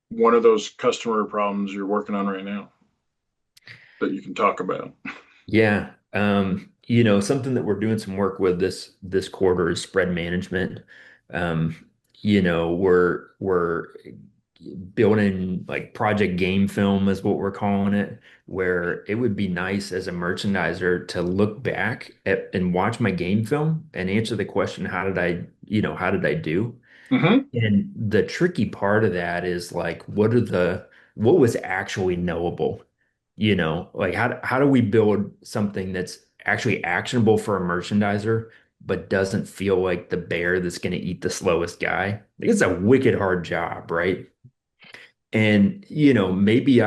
one of those customer problems you're working on right now that you can talk about? Yeah. Something that we're doing some work with this quarter is spread management. Um, we're building like project game film is what we're calling it, where it would be nice as a merchandiser to look back at and watch my game film and answer the question, how did I do? Hmm. And the tricky part of that is like, what was actually knowable? Like how do we build something that's actually actionable for a merchandiser, but doesn't feel like the bear that's going to eat the slowest guy? Like, it's a wicked hard job, right? And maybe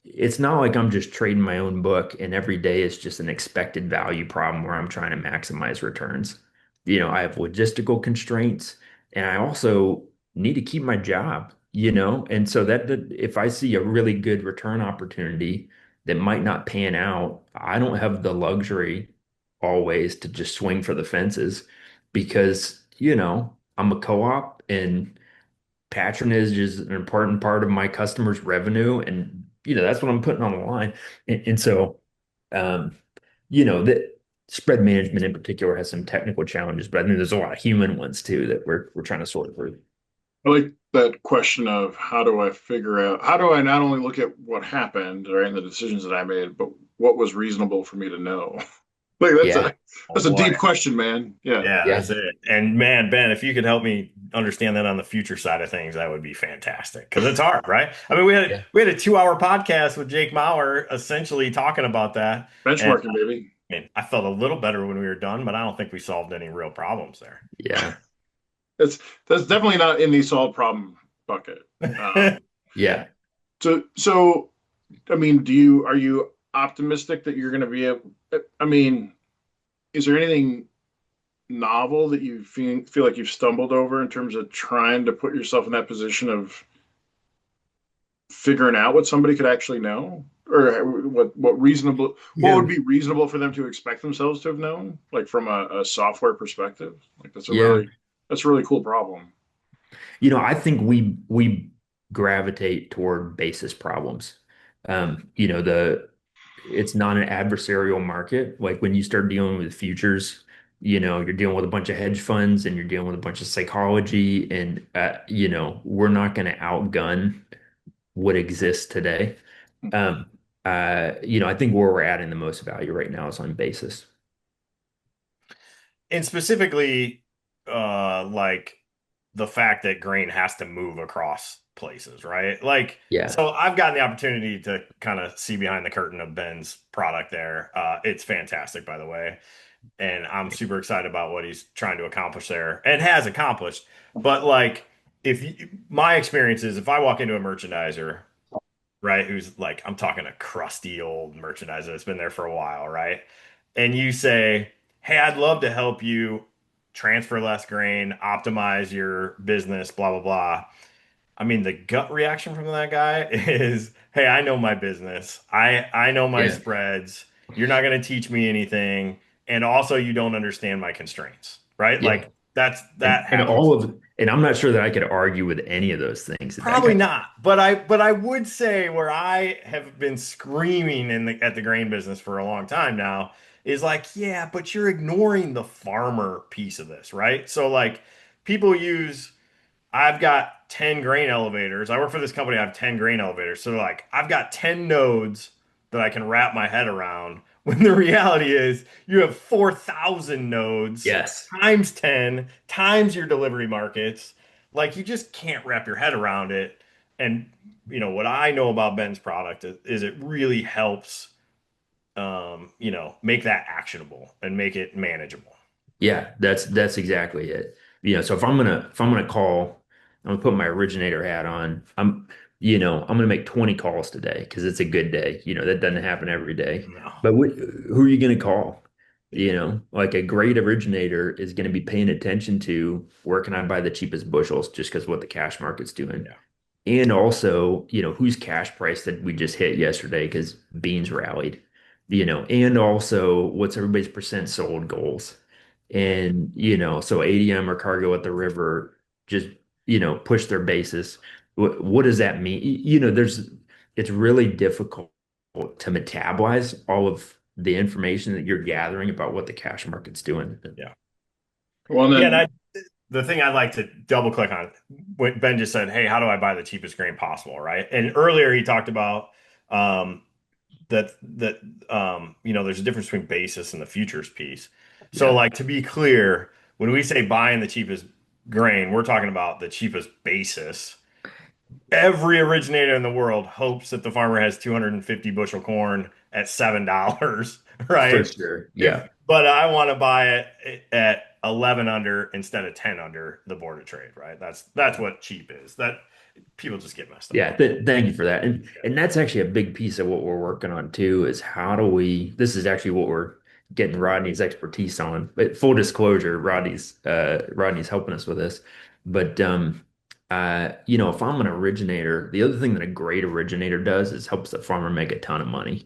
it's not like I'm just trading my own book and every day is just an expected value problem where I'm trying to maximize returns. I have logistical constraints and I also need to keep my job, and so that if I see a really good return opportunity that might not pan out, I don't have the luxury always to just swing for the fences because, I'm a co-op and patronage is an important part of my customers' revenue, and that's what I'm putting on the line. And so, um, that spread management in particular has some technical challenges, but I think there's a lot of human ones too that we're trying to sort through. I like that question of how do I not only look at what happened, right, and the decisions that I made, but what was reasonable for me to know? Like Yeah, Oh that's a boy. deep question, man. Yeah. Yeah, yeah, that's it. And man, Ben, if you could help me understand that on the future side of things, that would be fantastic. Because it's hard, right? I mean, we had yeah, we had a 2 hour podcast with Jake Maurer essentially talking about that. And Benchmarking, baby. I mean, I felt a little better when we were done, but I don't think we solved any real problems there. yeah, That's that's definitely not in the solved problem bucket. Um, yeah. so I mean, are you optimistic that you're going to be able? I mean, is there anything novel that you feel like you've stumbled over in terms of trying to put yourself in that position of figuring out what somebody could actually know, or what would Yeah, be reasonable for them to expect themselves to have known, like from a software perspective? Like yeah. that's a really cool problem. I think we gravitate toward basis problems. It's not an adversarial market. Like when you start dealing with futures, you're dealing with a bunch of hedge funds and you're dealing with a bunch of psychology, and we're not going to outgun what exists today. Um, I think where we're adding the most value right now is on basis. And specifically, like the fact that grain has to move across places, right? Like, Yeah. so I've gotten the opportunity to kind of see behind the curtain of Ben's product there. It's fantastic, by the way, and I'm super excited about what he's trying to accomplish there and has accomplished. But like, if you, my experience is if I walk into a merchandiser, right, who's like, I'm talking a crusty old merchandiser that's been there for a while, right? And you say, hey, I'd love to help you transfer less grain, optimize your business, blah, blah, blah. I mean, the gut reaction from that guy is, "Hey, I know my business. I know my Yeah. spreads. You're not going to teach me anything, and also you don't understand my constraints." Right? Yeah. Like that And happens. and I'm not sure that I could argue with any of those things that Probably guy. not, but I would say where I have been screaming at the grain business for a long time now is like, yeah, but you're ignoring the farmer piece of this, right? So like people use I've got 10 grain elevators. I work for this company. I have 10 grain elevators. So like I've got 10 nodes that I can wrap my head around. When the reality is you have 4,000 nodes Yes. times 10 times your delivery markets. Like you just can't wrap your head around it. And what I know about Ben's product is it really helps make that actionable and make it manageable. Yeah, that's exactly it. So if I'm gonna call, I'm gonna put my originator hat on. I'm gonna make 20 calls today because it's a good day. That doesn't happen every day. No. But who are you gonna call? Yeah. Like a great originator is gonna be paying attention to where can I buy the cheapest bushels just because what the cash market's doing. Yeah. And also, whose cash price that we just hit yesterday because beans rallied, and also what's everybody's percent sold goals. And, so ADM or cargo at the river just, push their basis. What does that mean? It's really difficult to metabolize all of the information that you're gathering about what the cash market's doing. Yeah. Well, Yeah. And then the thing I'd like to double click on, what Ben just said, hey, how do I buy the cheapest grain possible? Right. And earlier he talked about um, that there's a difference between basis and the futures piece. So, Yeah, like, to be clear, when we say buying the cheapest grain, we're talking about the cheapest basis. Every originator in the world hopes that the farmer has 250 bushel corn at $7, for right? sure. If Yeah. but I want to buy it at 11 under instead of 10 under the board of trade, right? That's what cheap is. That people just get messed up Yeah, on. thank you for that. And that's actually a big piece of what we're working on too, is how do we, this is actually what we're getting Rodney's expertise on. But full disclosure, Rodney's helping us with this. But if I'm an originator, the other thing that a great originator does is helps the farmer make a ton of money.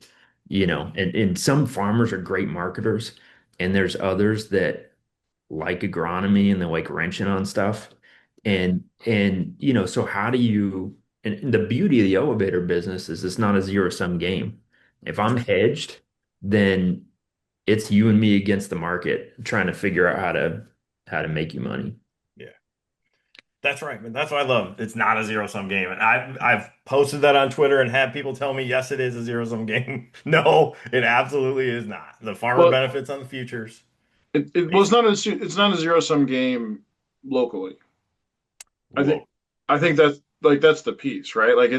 And some farmers are great marketers, and there's others that like agronomy and they like wrenching on stuff. So how do you and the beauty of the elevator business is it's not a zero sum game. If That's I'm right. hedged, then it's you and me against the market trying to figure out how to make you money. Yeah. That's right, man. That's what I love. It's not a zero sum game. And I've posted that on Twitter and had people tell me, yes, it is a zero sum game. No, it absolutely is not. The farmer well, benefits on the futures. it was not it's not a zero sum game locally. I think Low. I think that's the piece, right? Like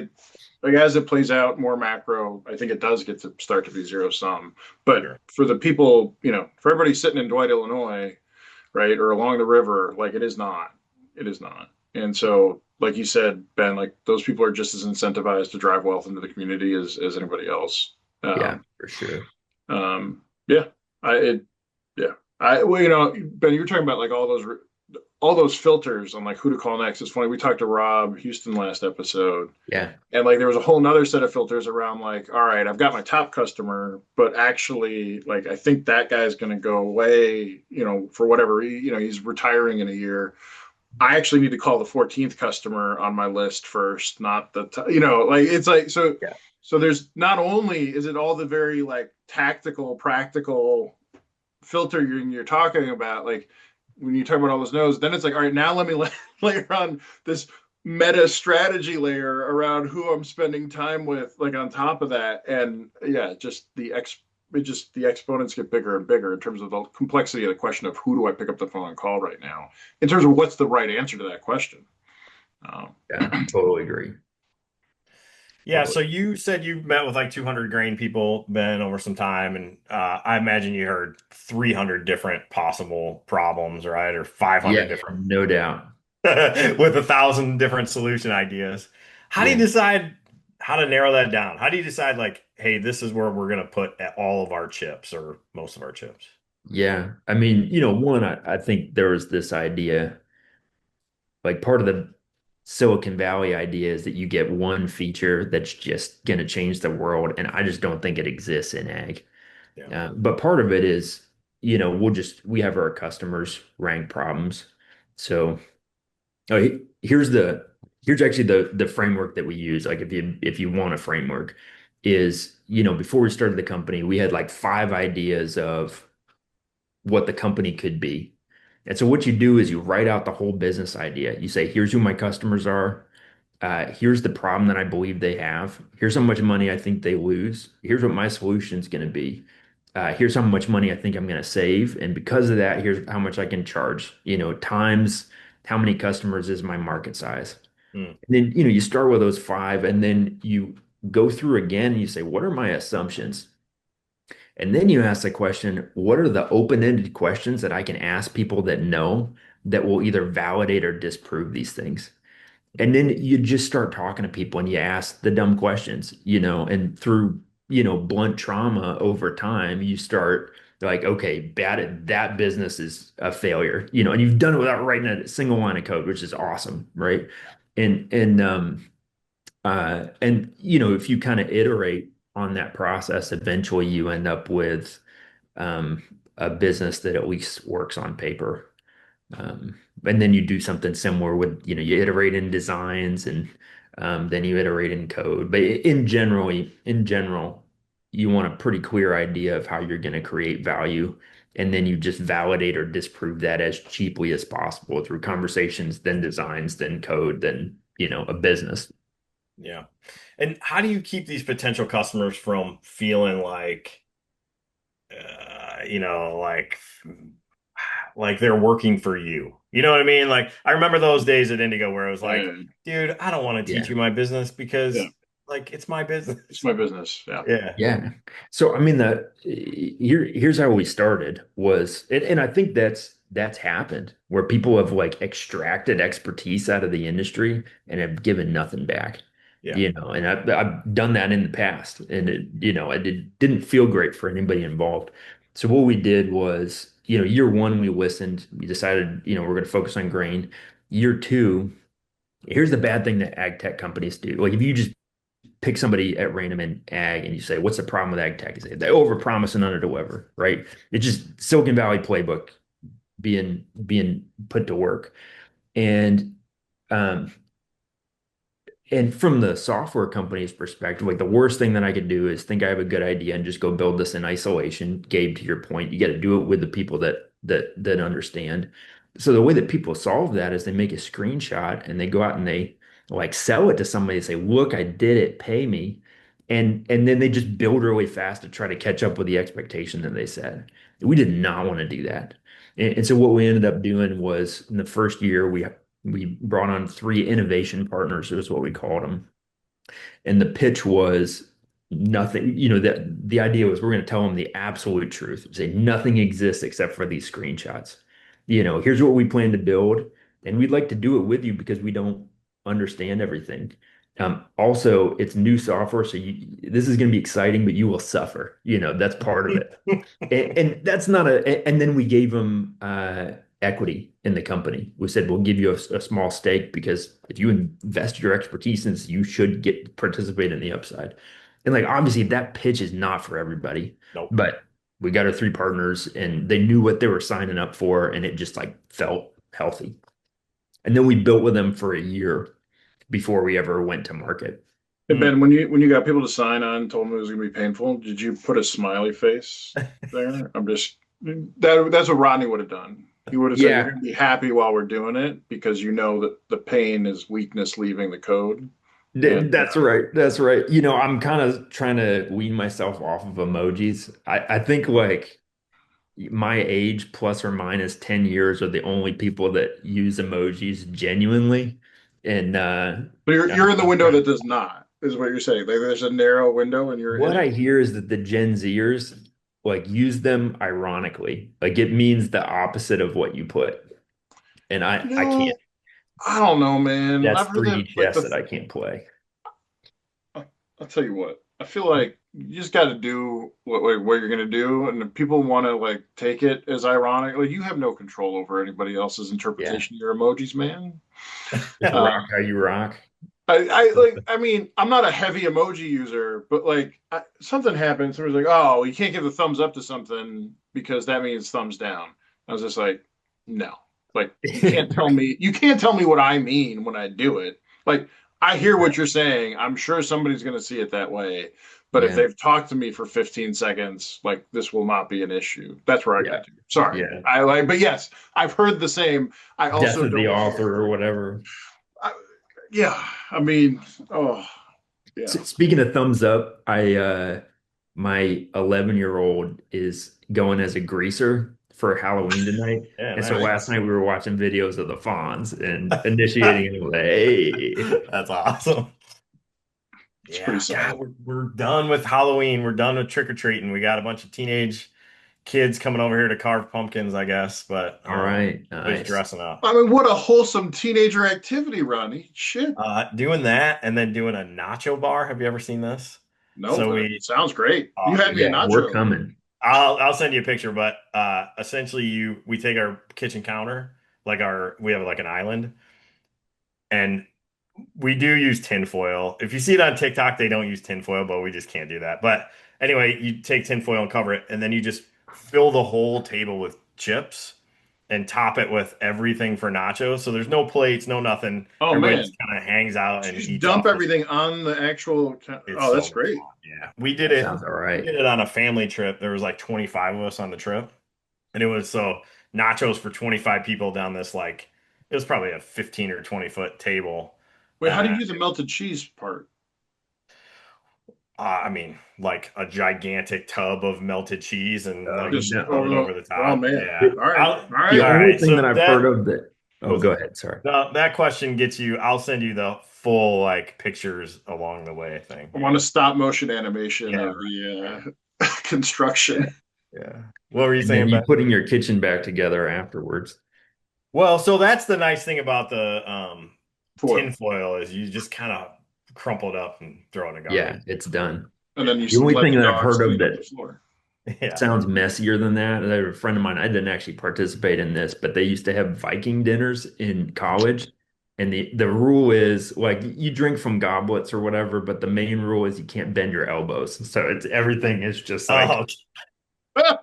as it plays out more macro, I think it does get to start to be zero sum. But Sure. for the people, for everybody sitting in Dwight, Illinois, right, or along the river, like it is not. It is not. And so, like you said, Ben, like those people are just as incentivized to drive wealth into the community as anybody else. Yeah, Um, for sure. yeah, I it yeah. Well, Ben, you were talking about like all those filters on like who to call next. It's funny. We talked to Rob Houston last episode, Yeah. and like there was a whole nother set of filters around like, all right, I've got my top customer, but actually, like I think that guy's going to go away, for whatever, he's retiring in a year. I actually need to call the 14th customer on my list first, not like it's like so. Yeah. So there's not only is it all the very like tactical, practical filter you're talking about, like when you talk about all those nodes, then it's like, all right, now let me layer on this meta strategy layer around who I'm spending time with, like on top of that, and yeah, just it just the exponents get bigger and bigger in terms of the complexity of the question of who do I pick up the phone and call right now, in terms of what's the right answer to that question. Um, Yeah, totally agree. Yeah, Totally. so you said you met with like 200 grain people, Ben, over some time, and I imagine you heard 300 different possible problems, right? Or 500 Yeah, different no doubt. with 1,000 different solution ideas. How do you Yeah. decide how to narrow that down? How do you decide like, hey, this is where we're going to put all of our chips or most of our chips? Yeah. I mean, one, I think there was this idea, like part of the Silicon Valley idea is that you get one feature that's just going to change the world. And I just don't think it exists in ag. Yeah. But part of it is, we have our customers rank problems. So here's actually the framework that we use. Like if you want a framework is, before we started the company, we had like five ideas of what the company could be. And so what you do is you write out the whole business idea. You say, here's who my customers are. Here's the problem that I believe they have. Here's how much money I think they lose. Here's what my solution is going to be. Here's how much money I think I'm going to save. And because of that, here's how much I can charge, times how many customers is my market size. Hmm. And then, you start with those five and then you go through again and you say, what are my assumptions? And then you ask the question, what are the open-ended questions that I can ask people that know that will either validate or disprove these things? And then you just start talking to people and you ask the dumb questions, and through, blunt trauma over time, you start like, okay, that business is a failure, and you've done it without writing a single line of code, which is awesome, right? And if you kind of iterate on that process, eventually you end up with um, a business that at least works on paper. And then you do something similar with, you iterate in designs and then you iterate in code. But in general, you want a pretty clear idea of how you're going to create value. And then you just validate or disprove that as cheaply as possible through conversations, then designs, then code, then, a business. Yeah. And how do you keep these potential customers from feeling like, like they're working for you. You know what I mean? Like I remember those days at Indigo where it was like, and dude, I don't want to teach Yeah. you my business yeah, because like it's my it's business. my business. Yeah. Yeah. Yeah. So I mean here's how we started was and I think that's happened where people have like extracted expertise out of the industry and have given nothing back. Yeah. And I've done that in the past and it didn't feel great for anybody involved. So what we did was, year one we listened, we decided, we're going to focus on grain. Year two, here's the bad thing that ag tech companies do. Like if you just pick somebody at random in ag and you say, what's the problem with ag tech? You say, they overpromise and underdeliver, right? It's just Silicon Valley playbook being put to work. And um, and from the software company's perspective, like the worst thing that I could do is think I have a good idea and just go build this in isolation. Gabe, to your point, you got to do it with the people that understand. So the way that people solve that is they make a screenshot and they go out and they like sell it to somebody and say, "Look, I did it, pay me." And then they just build really fast to try to catch up with the expectation that they set. We did not want to do that. And so what we ended up doing was in the first year we brought on three innovation partners, is what we called them. And the pitch was nothing, that the idea was we're going to tell them the absolute truth, say nothing exists except for these screenshots. Here's what we plan to build, and we'd like to do it with you because we don't understand everything. Also, it's new software, so this is going to be exciting, but you will suffer. That's part of it. And that's not and then we gave them equity in the company. We said, we'll give you a small stake because if you invest your expertise in this, you should get participate in the upside. And like, obviously that pitch is not for everybody, Nope. but we got our three partners and they knew what they were signing up for. And it just like felt healthy. And then we built with them for a year before we ever went to market. And Hmm. Ben, when you got people to sign on, told them it was going to be painful, did you put a smiley face there? That's what Rodney would have done. He would have said, "You're Yeah. going to be happy while we're doing it because you know that the pain is weakness leaving the code." Yeah. That's right. That's right. I'm kind of trying to wean myself off of emojis. I think like my age plus or minus 10 years are the only people that use emojis genuinely. And But you're in the I'm window trying. that does not, is what you're saying. Like there's a narrow window and you're in What I it. hear is that the Gen Zers like use them ironically. Like it means the opposite of what you put. And You I can't. know, I don't know, man. That's I've heard that 3D like chess the that I can't play. I'll tell you what. I feel like you just got to do what you're gonna do, and if people want to like take it as ironic. Like you have no control over anybody else's Yeah. interpretation of your emojis, man. Just Uh, rock how you rock. I like. I mean, I'm not a heavy emoji user, but like something happened. Somebody's like, "Oh, you can't give a thumbs up to something because that means thumbs down." I was just like, "No, like you can't tell me. You can't tell me what I mean when I do it. Like I hear what you're saying. I'm sure somebody's going to see it that way." But if Yeah. they've talked to me for 15 seconds, like this will not be an issue. That's where I Yeah. got to. Sorry. Yeah. I like, but yes, I've heard the same. I Death also of the don't author or whatever. I, yeah, I mean, oh, yeah. Speaking of thumbs up, I my 11-year-old is going as a greaser for Halloween tonight. Yeah, And so nice. last night we were watching videos of the Fonz and That's initiating him. Hey, awesome. It's pretty Yeah, God, solid. we're done with Halloween. We're done with trick or treating. We got a bunch of teenage kids coming over here to carve pumpkins, I guess, but all right, just nice. dressing up. I mean, what a wholesome teenager activity, Ronnie. Shit. Doing that and then doing a nacho bar. Have you ever seen this? No, So but it we, sounds great. You had me a Yeah, we're nacho. coming. I'll send you a picture, but essentially we take our kitchen counter, we have like an island, and we do use tinfoil. If you see it on TikTok, they don't use tinfoil, but we just can't do that. But anyway, you take tinfoil and cover it, and then you just fill the whole table with chips and top it with everything for nachos. So there's no plates, no nothing. Oh Everybody man, just kind of hangs out so and you just eats dump off this. everything on the actual. It's Oh, so that's much great. fun. Yeah. We did That it. sounds all We right. did it on a family trip. There was like 25 of us on the trip. And it was so nachos for 25 people down this it was probably a 15 or 20-foot table. Wait, how do you do the melted cheese part? I mean, like a gigantic tub of melted cheese and Oh like Just put no. it over the oh top. man. Yeah. All right, all The right. All only right. thing that So I've heard that of that. Oh, was go ahead. Sorry. no, that question gets you. I'll send you the full like pictures along the way thing. I want Yeah. a stop motion animation Yeah. of the construction. Yeah. What were you And then saying, you Ben? putting your kitchen back together afterwards. Well, so that's the nice thing about the Foil, tin foil is you just kind of crumple it up and throw it in the Yeah, garbage. it's done. and then you The only let thing the that I've dogs heard of clean up the that floor. Yeah. sounds messier than that. I have a friend of mine, I didn't actually participate in this, but they used to have Viking dinners in college. And the rule is like you drink from goblets or whatever, but the main rule is you can't bend your elbows. So it's everything is just like Oh,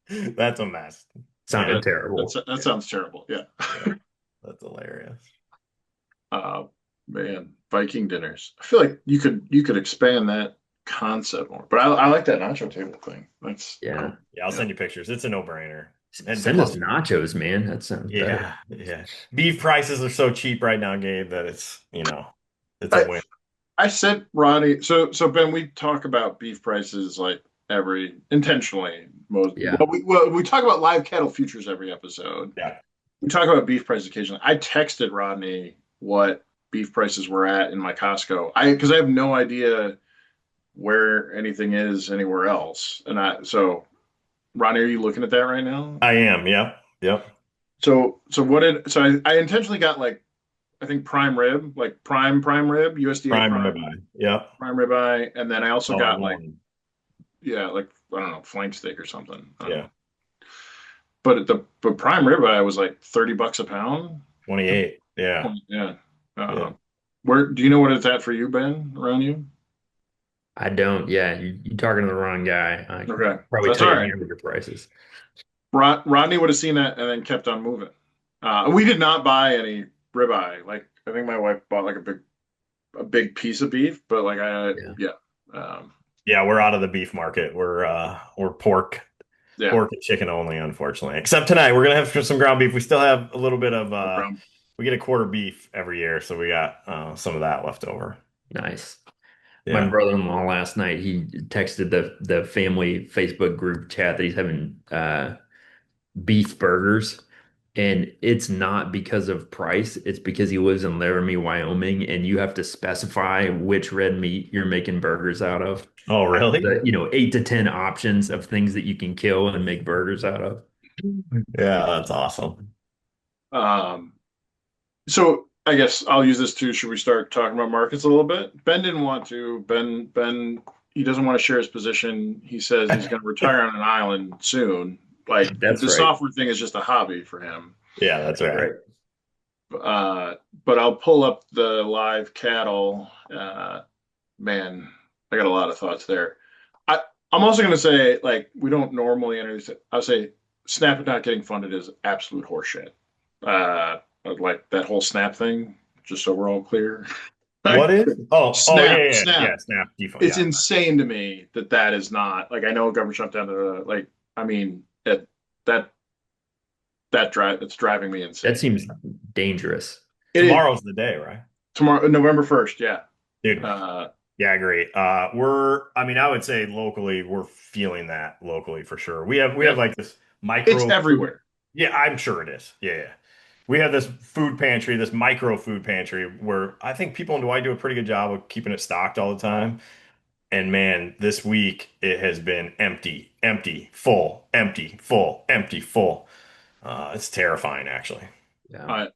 that's a mess. sounded Yeah. terrible. That sounds terrible. Yeah. Yeah. That's hilarious. Uh, man, Viking dinners. I feel like you could expand that concept more. But I like that nacho table thing. That's Yeah. cool. Yeah, I'll Yeah. send you pictures. It's a no-brainer. And Send us plus, nachos, man. That sounds better. yeah, yeah. Beef prices are so cheap right now, Gabe, that it's a I win. I sent Ronnie. So Ben, we talk about beef prices like every intentionally most. Yeah. Well, we talk about live cattle futures every episode. Yeah. We talk about beef prices occasionally. I texted Rodney what beef prices were at in my Costco. Because I have no idea where anything is anywhere else. And Ronnie, are you looking at that right now? I am. Yep. Yep. I intentionally got like I think prime rib, like prime rib, USDA Prime prime ribeye. Yep. ribeye, and then I also Oh, got like one. yeah, like I don't know, flank steak or something. I don't Yeah. know. But prime ribeye was like $30 a pound. 28. Yeah. Yeah. Yeah. Where do you know what it's at for you, Ben, around you? I don't. Yeah, you're talking to the wrong guy. I can Okay, probably that's tell all you right. hamburger prices. Rodney would have seen that and then kept on moving. We did not buy any ribeye. Like I think my wife bought like a big piece of beef, but like Yeah. yeah, um, Yeah, we're out of the beef market. We're yeah, pork and chicken only, unfortunately. Except tonight, we're gonna have some ground beef. We still have a little bit of no problem. we get a quarter beef every year, so we got some of that left over. Nice. My Yeah. brother-in-law last night, he texted the family Facebook group chat that he's having beef burgers. And it's not because of price, it's because he lives in Laramie, Wyoming, and you have to specify which red meat you're making burgers out of. Oh, really? The, 8 to 10 options of things that you can kill and make burgers out of. Yeah, that's awesome. Um, so I guess I'll use this too. Should we start talking about markets a little bit? Ben didn't want to. Ben, he doesn't want to share his position. He says he's going to retire on an island soon. Like That's the right. software thing is just a hobby for him. Yeah, that's That's right. right. But I'll pull up the live cattle. Man, I got a lot of thoughts there. I, I'm also going to say, like, we don't normally enter this. I'll say Snap not getting funded is absolute horseshit. Like that whole Snap thing, just so we're all clear. What is? Oh, yeah, Snap, yeah, yeah. Snap. Snap default. It's Yeah, insane to me that that is not like I know government shutdown. Like, I mean, that that's driving me That insane. seems dangerous. It is tomorrow's the day, right? tomorrow, November 1st. Yeah. Dude, Uh, yeah, I agree. I mean, I would say locally, we're feeling that locally for sure. We have yeah, like this it's micro food. everywhere. Yeah, I'm sure it is. Yeah, yeah. We have this food pantry, this micro food pantry where I think people in Dwight do a pretty good job of keeping it stocked all the time. And man, this week it has been empty, empty, full, empty, full, empty, full. It's terrifying, actually. Yeah. Uh,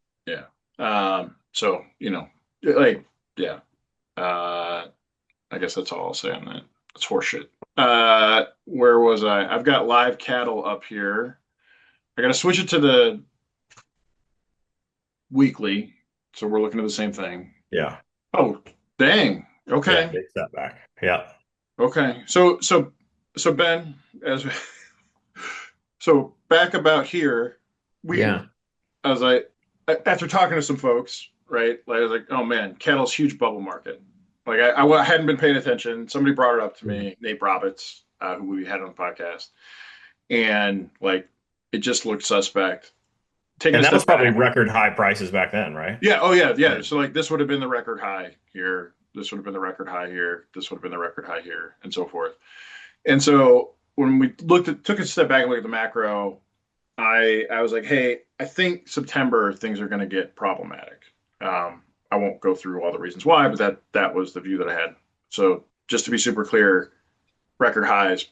yeah. So, like, yeah. Uh, I guess that's all I'll say on that. It's horseshit. Where was I? I've got live cattle up here. I gotta switch it to the weekly, so we're looking at the same thing. Yeah, Oh, dang. yeah, Okay. big setback. Yeah, Okay. So Ben, as so back about here, we Yeah. I was like, after talking to some folks, right? Like, I was like, oh man, cattle's huge bubble market. Like I hadn't been paying attention. Somebody brought it up to Mhm. me, Nate Roberts, who we had on the podcast, and like it just looked suspect. Taking and a that was step probably back, record high prices back then, right? yeah, oh yeah, Yeah. yeah. So like this would have been the record high here. This would have been the record high here. This would have been the record high here, and so forth. And so when we took a step back and looked at the macro, I was like, hey, I think September things are going to get problematic. I won't go through all the reasons why, but that was the view that I had. So just to be super clear, record highs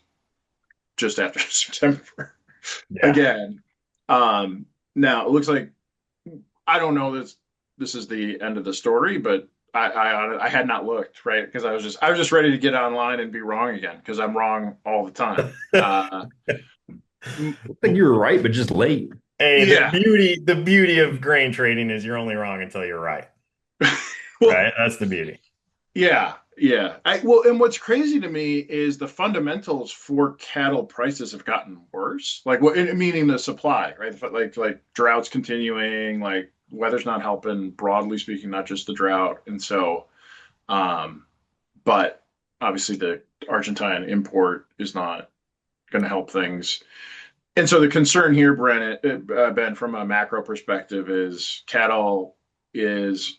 just after September Yeah. again. Now it looks like I don't know this is the end of the story, but I had not looked right because I was just ready to get online and be wrong again because I'm wrong all the time. I think you were right, but just late. Hey, the Yeah. beauty the beauty of grain trading is you're only wrong until you're right. Well, Right? That's the beauty. yeah, yeah. Well, and what's crazy to me is the fundamentals for cattle prices have gotten worse. Like, what meaning the supply, right? Like droughts continuing, like weather's not helping, broadly speaking, not just the drought. And so, um, but obviously the Argentine import is not going to help things. And so the concern here, Ben, from a macro perspective, is cattle is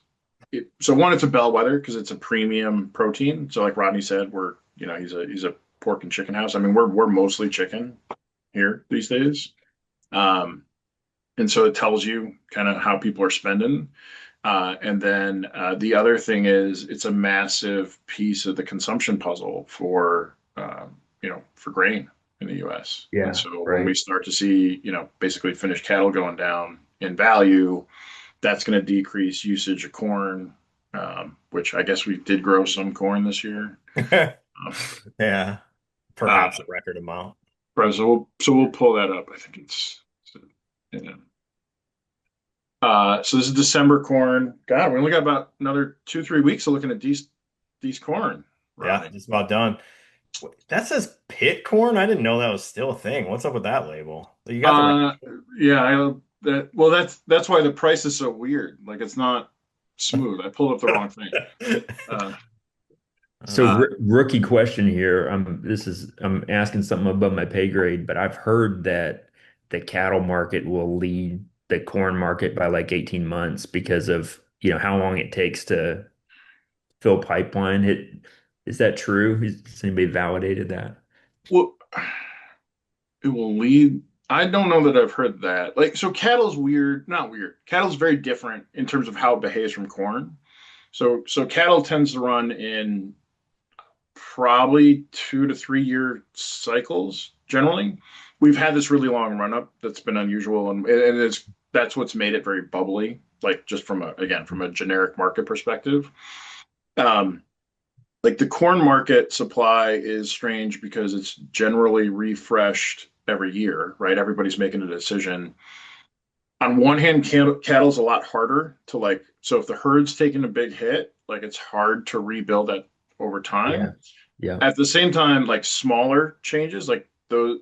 so one, it's a bellwether because it's a premium protein. So like Rodney said, he's a pork and chicken house. I mean, we're mostly chicken here these days. Um, and so it tells you kind of how people are spending. And then the other thing is it's a massive piece of the consumption puzzle for grain in the U.S. And Yeah, so when we right. start to see, basically finished cattle going down in value, that's going to decrease usage of corn, which I guess we did grow some corn this year. Um, Yeah. uh, Perhaps a record amount. so we'll pull that up. I think yeah. So this is December corn. God, we only got about another 2-3 weeks of looking at these corn, Yeah, Rodney. just about done. That says pit corn? I didn't know that was still a thing. What's up with that label? You got the right. Uh, yeah, that's why the price is so weird. Like it's not smooth. I pulled up the wrong thing. Uh, So Uh, rookie question here. I'm asking something above my pay grade, but I've heard that the cattle market will lead the corn market by like 18 months because of, how long it takes to fill pipeline. Is that true? Has anybody validated that? Well, it will lead. I don't know that I've heard that. Like, so cattle's weird, not weird. Cattle's very different in terms of how it behaves from corn. So cattle tends to run in probably 2 to 3 year cycles generally. We've had this really long run up that's been unusual, and that's what's made it very bubbly. Like just from a again from a generic market perspective. Um, like the corn market supply is strange because it's generally refreshed every year, right? Everybody's making a decision. On one hand, cattle's a lot harder to like. So if the herd's taking a big hit, like it's hard to rebuild it over Yeah. time. Yeah. At the same time, like smaller changes, like those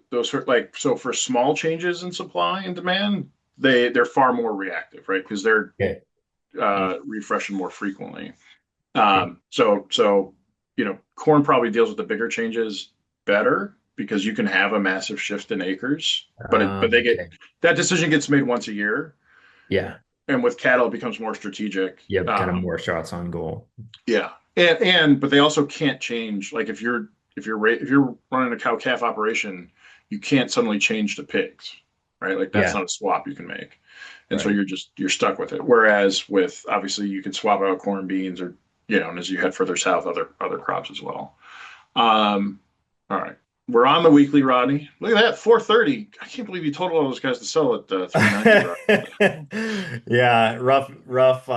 like so for small changes in supply and demand, they're far more reactive, right? Because they're Yeah. Yeah. refreshing more frequently. Yeah. So corn probably deals with the bigger changes better because you can have a massive shift in acres, but they get Okay. that decision gets made once a year, Yeah. and with cattle it becomes more strategic. Yep. Kind of more shots on goal. Yeah, and but they also can't change. Like if you're running a cow calf operation, you can't suddenly change to pigs, right? Like that's Yeah. not a swap you can make, and so Right. you're stuck with it. Whereas with obviously you can swap out corn, beans, or and as you head further south, other crops as well. Um, all right, we're on the weekly, Rodney. Look at that, 4:30. I can't believe you told all those guys to sell at 390, Rodney. Yeah, rough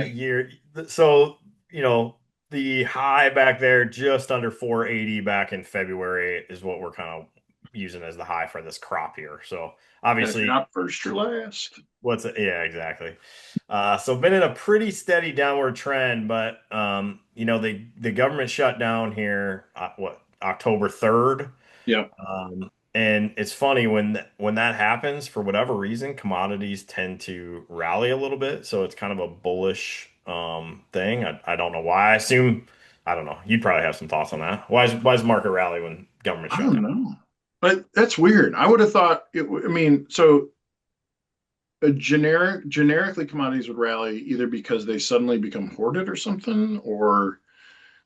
year. So, you know, the high back there just under 480 back in February is what we're kind of using as the high for this crop here. So, And if you're obviously, not first, you're last. what's it? Yeah, exactly. So been in a pretty steady downward trend, but the government shut down here October 3rd. Yeah. And it's funny when that happens, for whatever reason, commodities tend to rally a little bit. So it's kind of a bullish thing. I don't know why. I don't know. You'd probably have some thoughts on that. Why is market rally when government I shut don't down? know. But that's weird. I would have thought I mean, so a generically commodities would rally either because they suddenly become hoarded or something, or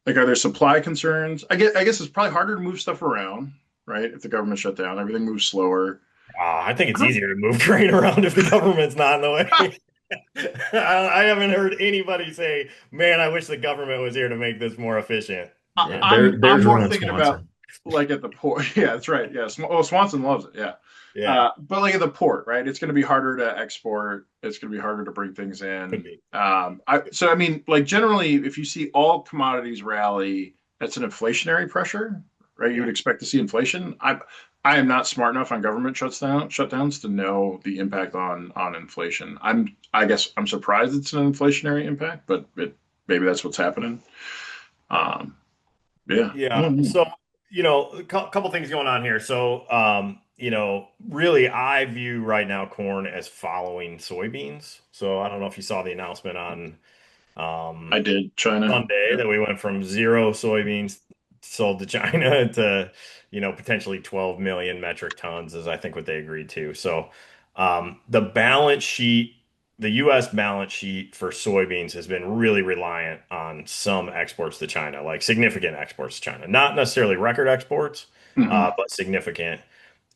like are there supply concerns? I guess it's probably harder to move stuff around, right? If the government shut down, everything moves slower. I think I it's don't easier to move grain around if the government's not in the way. I haven't heard anybody say, "Man, I wish the government was here to make this more efficient." I, Yeah. I'm There's more one in thinking about Swanson. like at the port. Yeah, that's right. Yeah, oh, Swanson loves it. Yeah, Yeah, but like at the port, right? It's going to be harder to export. It's going to be harder to bring things could in. be. So I mean, like generally, if you see all commodities rally, that's an inflationary pressure, right? You Yeah. would expect to see inflation. I am not smart enough on government shutdowns to know the impact on inflation. I guess I'm surprised it's an inflationary impact, but maybe that's what's happening. Um, yeah. Yeah. Mhm. So, a couple things going on here. So, really, I view right now corn as following soybeans. So, I don't know if you saw the announcement on I did China. Sunday Yep. that we went from zero soybeans sold to China to, potentially 12 million metric tons is I think what they agreed to. So, the balance sheet, the U.S. balance sheet for soybeans has been really reliant on some exports to China, like significant exports to China, not necessarily record exports, Hmm. but significant.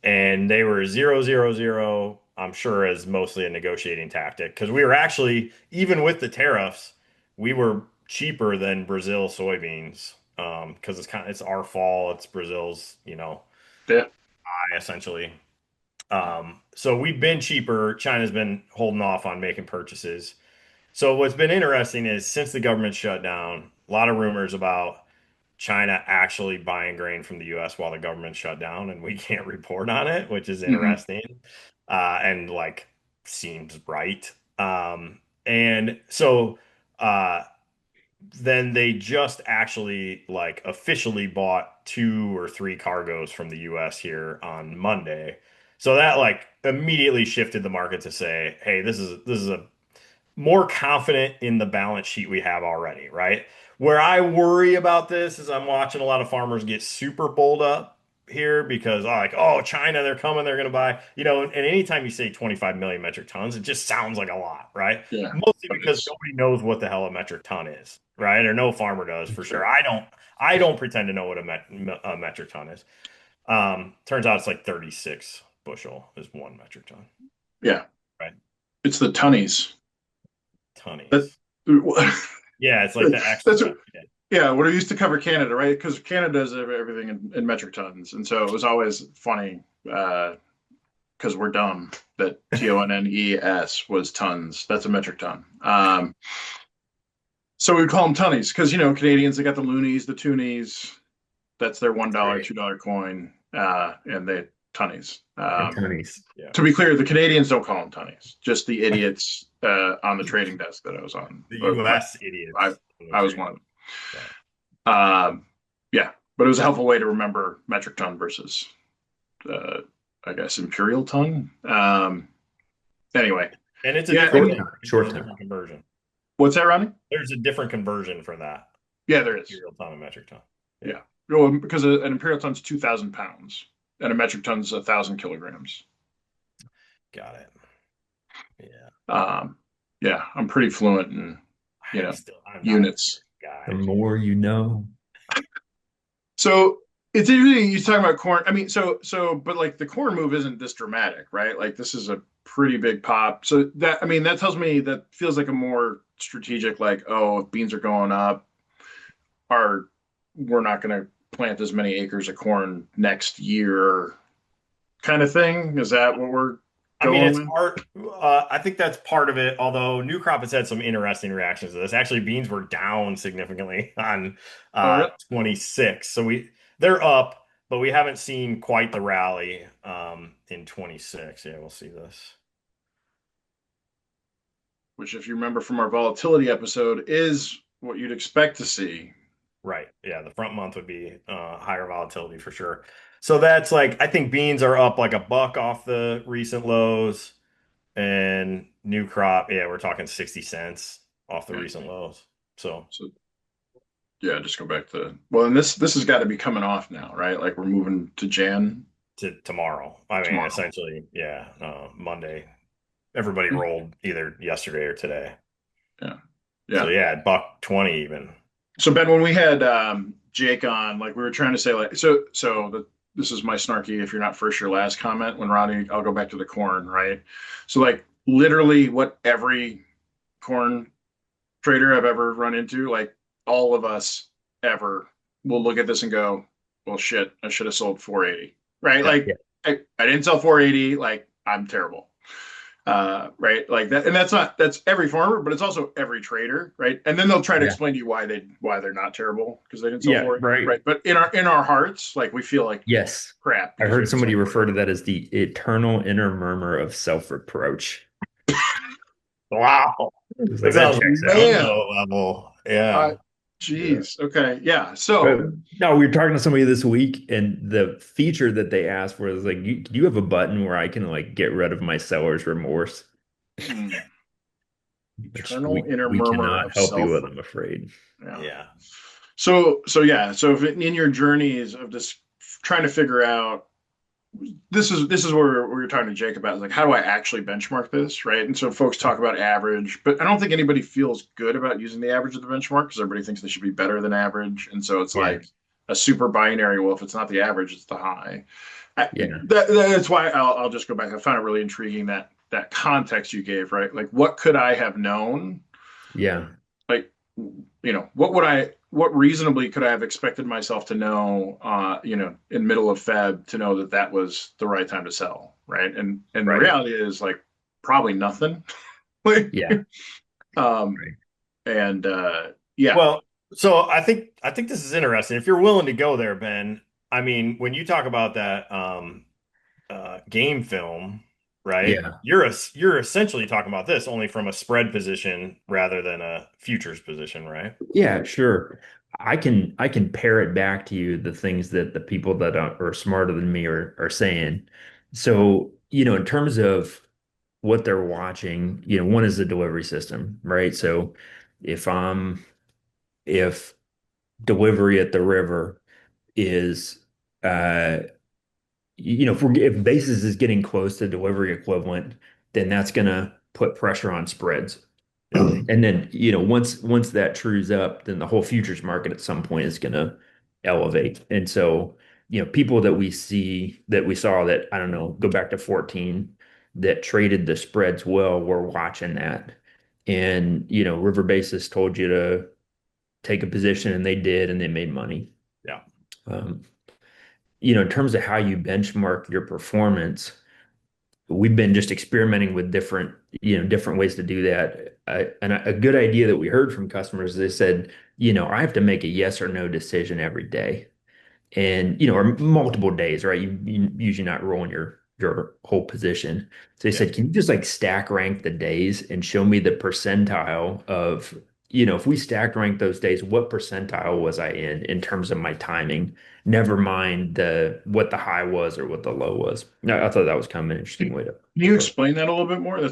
And they were 000, I'm sure, as mostly a negotiating tactic because we were actually, even with the tariffs, we were cheaper than Brazil soybeans because it's our fall, it's Brazil's, Yeah. essentially. So we've been cheaper. China's been holding off on making purchases. So what's been interesting is since the government shut down, a lot of rumors about China actually buying grain from the U.S. while the government shut down, and we can't report on it, which is Hmm. interesting, and like seems right. And so uh, then they just actually like officially bought two or three cargoes from the U.S. here on Monday. So that like immediately shifted the market to say, hey, this is a more confident in the balance sheet we have already, right? Where I worry about this is I'm watching a lot of farmers get super bowled up. here because like, oh, China, they're coming, they're going to buy, and anytime you say 25 million metric tons, it just sounds like a lot, right? Yeah, Mostly but because it's nobody knows what the hell a metric ton is, right? Or no farmer does for sure. sure. I don't pretend to know what a metric ton is. Turns out it's like 36 bushel is 1 metric ton, Yeah, right? it's the tunnies. That Tonnies. Yeah, it's like the that's extra. Yeah. yeah. What I used to cover Canada, right? Because Canada does everything in metric tons, and so it was always funny because we're dumb that TONNES was tons. That's a metric ton. So we call them tunnies because Canadians they got the loonies, the toonies. That's their $1, Right. $2 coin, and they tunnies. Attorneys. Yeah. To be clear, the Canadians don't call them tunnies. Just the idiots on the trading desk that I was on. The But US I idiots. I was one of Yeah. them. Yeah, but it was a helpful way to remember metric ton versus, uh, I guess, imperial ton. Anyway, And it's a yeah. different Short And thing. time. There's Short a time. different conversion. what's that, Ronnie? There's a different conversion for that. Yeah, there is. Imperial ton and metric ton. Yeah. Yeah, well, because an imperial ton's 2,000 pounds, and a metric ton's 1,000 kilograms. Got it. Yeah. Um, yeah, I'm pretty fluent in, I'm not a units. The guy. more you know. So it's interesting you talking about corn. I mean, but like the corn move isn't this dramatic, right? Like this is a pretty big pop. So that, I mean, that tells me that feels like a more strategic, like, oh, if beans are going up, are we're not going to plant as many acres of corn next year, kind of thing. Is that what we're I mean, going it's with? part. I think that's part of it. Although new crop has had some interesting reactions to this. Actually, beans were down significantly on Oh, really? 26, so they're up, but we haven't seen quite the rally in 26. Yeah, we'll see this. Which, if you remember from our volatility episode, is what you'd expect to see. Right. Yeah, the front month would be higher volatility for sure. So that's like I think beans are up like a buck off the recent lows, and new crop, yeah, we're talking 60 cents off the Yeah. recent lows. So So yeah, just go back to well, and this has got to be coming off now, right? Like we're moving to Jan to tomorrow. I mean, tomorrow. essentially, yeah, Monday. Everybody rolled either yesterday or today. Yeah, So yeah. yeah, buck 20 even. So Ben, when we had Jake on, like we were trying to say, like this is my snarky if you're not first, you're last comment. When Ronnie, I'll go back to the corn, right? So like literally what every corn trader I've ever run into, like all of us ever will look at this and go, well, shit, I should have sold 480, right? Yeah. Like Yeah. I didn't sell 480, like I'm terrible. Right, like that, and that's every farmer, but it's also every trader, right? And then they'll try to Yeah. explain to you why they're not terrible because they didn't sell Yeah. 480, Right. right? But in our hearts, like we feel like Yes. crap I because we heard didn't sell somebody refer 480. to that as the eternal inner murmur of self-reproach. Wow. It was like That's that a checks out. Man, low level. uh, Yeah. Yeah. geez, okay, yeah. Uh, So no, we were talking to somebody this week, and the feature that they asked for is like, do you have a button where I can like get rid of my seller's remorse? hmm, Which eternal inner we murmur cannot of help you self. with, I'm afraid. Yeah. Yeah. So yeah. So if in your journeys of just trying to figure out this is where you're talking to Jake about is like how do I actually benchmark this, right? And so folks talk about average, but I don't think anybody feels good about using the average of the benchmark because everybody thinks they should be better than average, and so it's Yeah. like a super binary. Well, if it's not the average, it's the high. Yeah. That's why I'll just go back. I found it really intriguing that context you gave, right? Like, what could I have known? Yeah. Like, what reasonably could I have expected myself to know, in middle of Feb to know that that was the right time to sell, right? And the Right. reality is like probably nothing. Like, Yeah. um, Right. and yeah, Well, so I think this is interesting. If you're willing to go there, Ben, I mean, when you talk about that game film, right? Yeah. You're essentially talking about this only from a spread position rather than a futures position, right? Yeah, sure. I can pare it back to you the things that the people that are smarter than me are saying. So, in terms of what they're watching, one is the delivery system, right? So if I'm if delivery at the river is if basis is getting close to delivery equivalent, then that's gonna put pressure on spreads. Yeah. And then, once that trues up, then the whole futures market at some point is gonna elevate. And so, people that we saw that, I don't know, go back to 14 that traded the spreads well, we're watching that. And, River Basis told you to take a position and they did, and they made money. Yeah. Um, in terms of how you benchmark your performance, we've been just experimenting with different ways to do that. And a good idea that we heard from customers, they said, I have to make a yes or no decision every day, and or multiple days, right? You usually not rolling your whole position. So they Yeah. said, can you just like stack rank the days and show me the percentile of, if we stack rank those days, what percentile was I in terms of my timing? Never mind the what the high was or what the low was. I thought that was kind of an interesting Can way to you approach. explain that a little bit more? I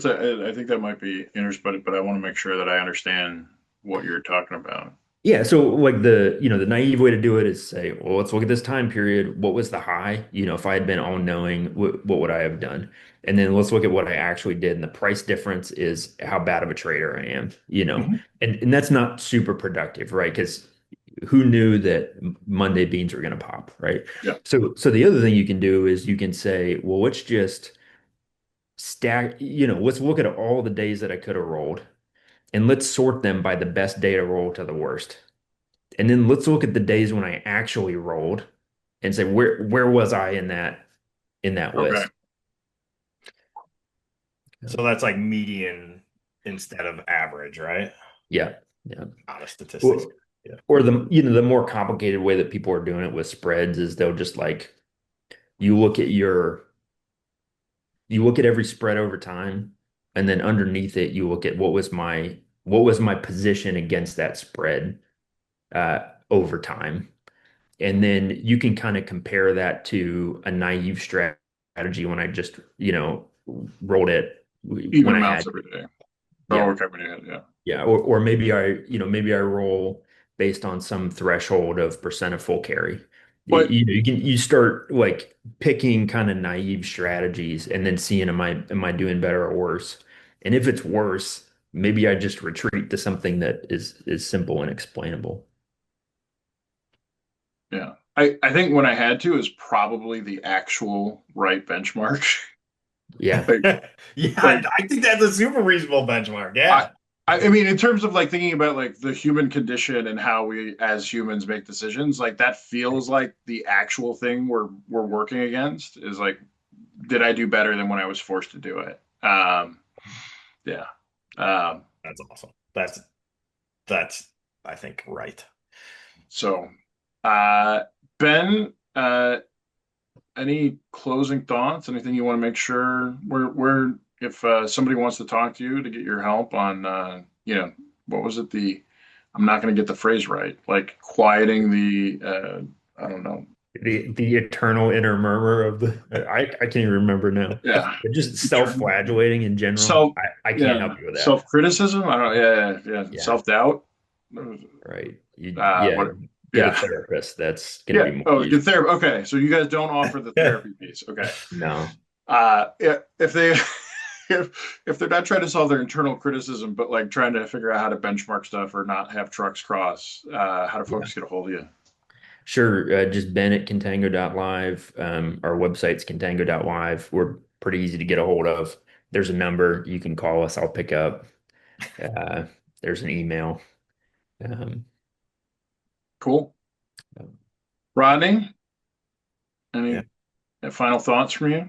think that might be interesting, but I want to make sure that I understand what you're talking about. Yeah, so like the naive way to do it is say, well, let's look at this time period. What was the high? If I had been all knowing, what would I have done? And then let's look at what I actually did. And the price difference is how bad of a trader I am, Mhm. and that's not super productive, right? Because who knew that Monday beans were going to pop, right? Yeah. So the other thing you can do is you can say, well, let's just stack, let's look at all the days that I could have rolled and let's sort them by the best day to roll to the worst. And then let's look at the days when I actually rolled and say where was I in that Okay. list? Yeah. So that's like median instead of average, right? Yeah. Yeah. Out of statistics. Or, Yeah. or the more complicated way that people are doing it with spreads is they'll just like you look at your you look at every spread over time, and then underneath it you look at what was my position against that spread over time. And then you can kind of compare that to a naive strategy when I just, rolled it Even when I amounts had, every day. Oh, yeah, okay. When you had, yeah. yeah. Or maybe I roll based on some threshold of percent of full carry. But You start like picking kind of naive strategies and then seeing am I doing better or worse? And if it's worse, maybe I just retreat to something that is simple and explainable. yeah, I think when I had to is probably the actual right benchmark. Yeah. like Yeah, like I think that's a super reasonable benchmark. I Yeah. I mean in terms of like thinking about like the human condition and how we as humans make decisions, like that feels like the actual thing we're working against is like, did I do better than when I was forced to do it? Yeah. Um, That's awesome. That's I think right. so uh Ben, any closing thoughts? Anything you want to make sure we're if somebody wants to talk to you to get your help on what was it, the I'm not going to get the phrase right, like quieting the I don't know. The eternal inner murmur of the I can't even remember now. Yeah. But just self-flagellating in general. Self I can't yeah, help you with that. self-criticism. I don't yeah. Yeah, Self-doubt. right. What Get a yeah. therapist. That's gonna Yeah. be more Oh, useful. good therapy. Okay. So you guys don't offer the therapy piece. Okay. No. Yeah, if they if they're not trying to solve their internal criticism, but like trying to figure out how to benchmark stuff or not have trucks cross, how do Yeah. folks get a hold of you? Sure. Just Ben at contango.live. Our website's contango.live. We're pretty easy to get a hold of. There's a number you can call us. I'll pick up. Uh, there's an email. Um, Cool. Rodney, Yeah. any final thoughts from you?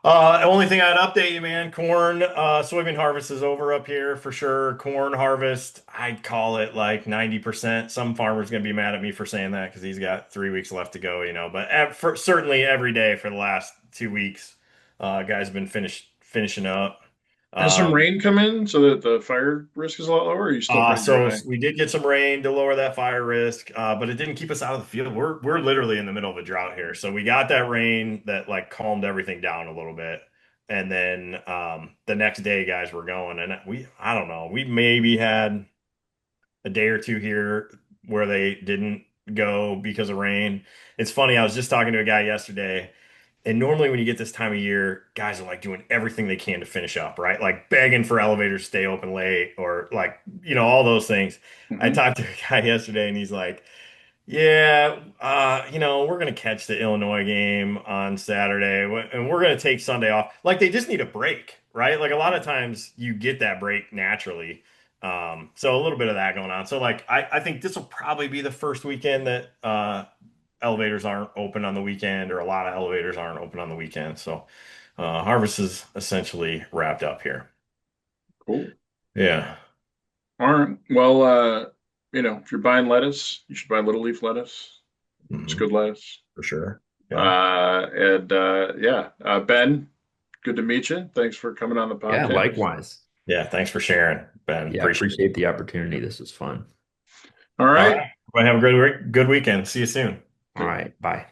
Only thing I'd update you, man, corn, soybean harvest is over up here for sure. Corn harvest, I'd call it like 90%. Some farmer's gonna be mad at me for saying that because he's got 3 weeks left to go, But certainly every day for the last 2 weeks, guys been finishing up. Has some Um, rain come in so that the fire risk is a lot lower? Or are you still pretty so dry? we did get some rain to lower that fire risk, but it didn't keep us out of the field. We're literally in the middle of a drought here, so we got that rain that like calmed everything down a little bit, and then the next day, guys, were going, and I don't know, we maybe had a day or two here where they didn't go because of rain. It's funny, I was just talking to a guy yesterday. And normally when you get this time of year, guys are like doing everything they can to finish up, right? Like begging for elevators to stay open late or like, all those things. I Hmm. talked to a guy yesterday and he's like, yeah, we're going to catch the Illinois game on Saturday and we're going to take Sunday off. Like they just need a break, right? Like a lot of times you get that break naturally. So a little bit of that going on. So like I think this will probably be the first weekend that elevators aren't open on the weekend, or a lot of elevators aren't open on the weekend. So harvest is essentially wrapped up here. Cool. Yeah. All right. Well, if you're buying lettuce, you should buy little leaf lettuce. It's Hmm. good lettuce. For sure. Yeah. And yeah, Ben, good to meet you. Thanks for coming on the Yeah, podcast. likewise. Yeah. Thanks for sharing, Ben. Yeah, Appreciate it. appreciate the opportunity. This was fun. All All right. right. Well, have a good weekend. See you soon. All right, bye.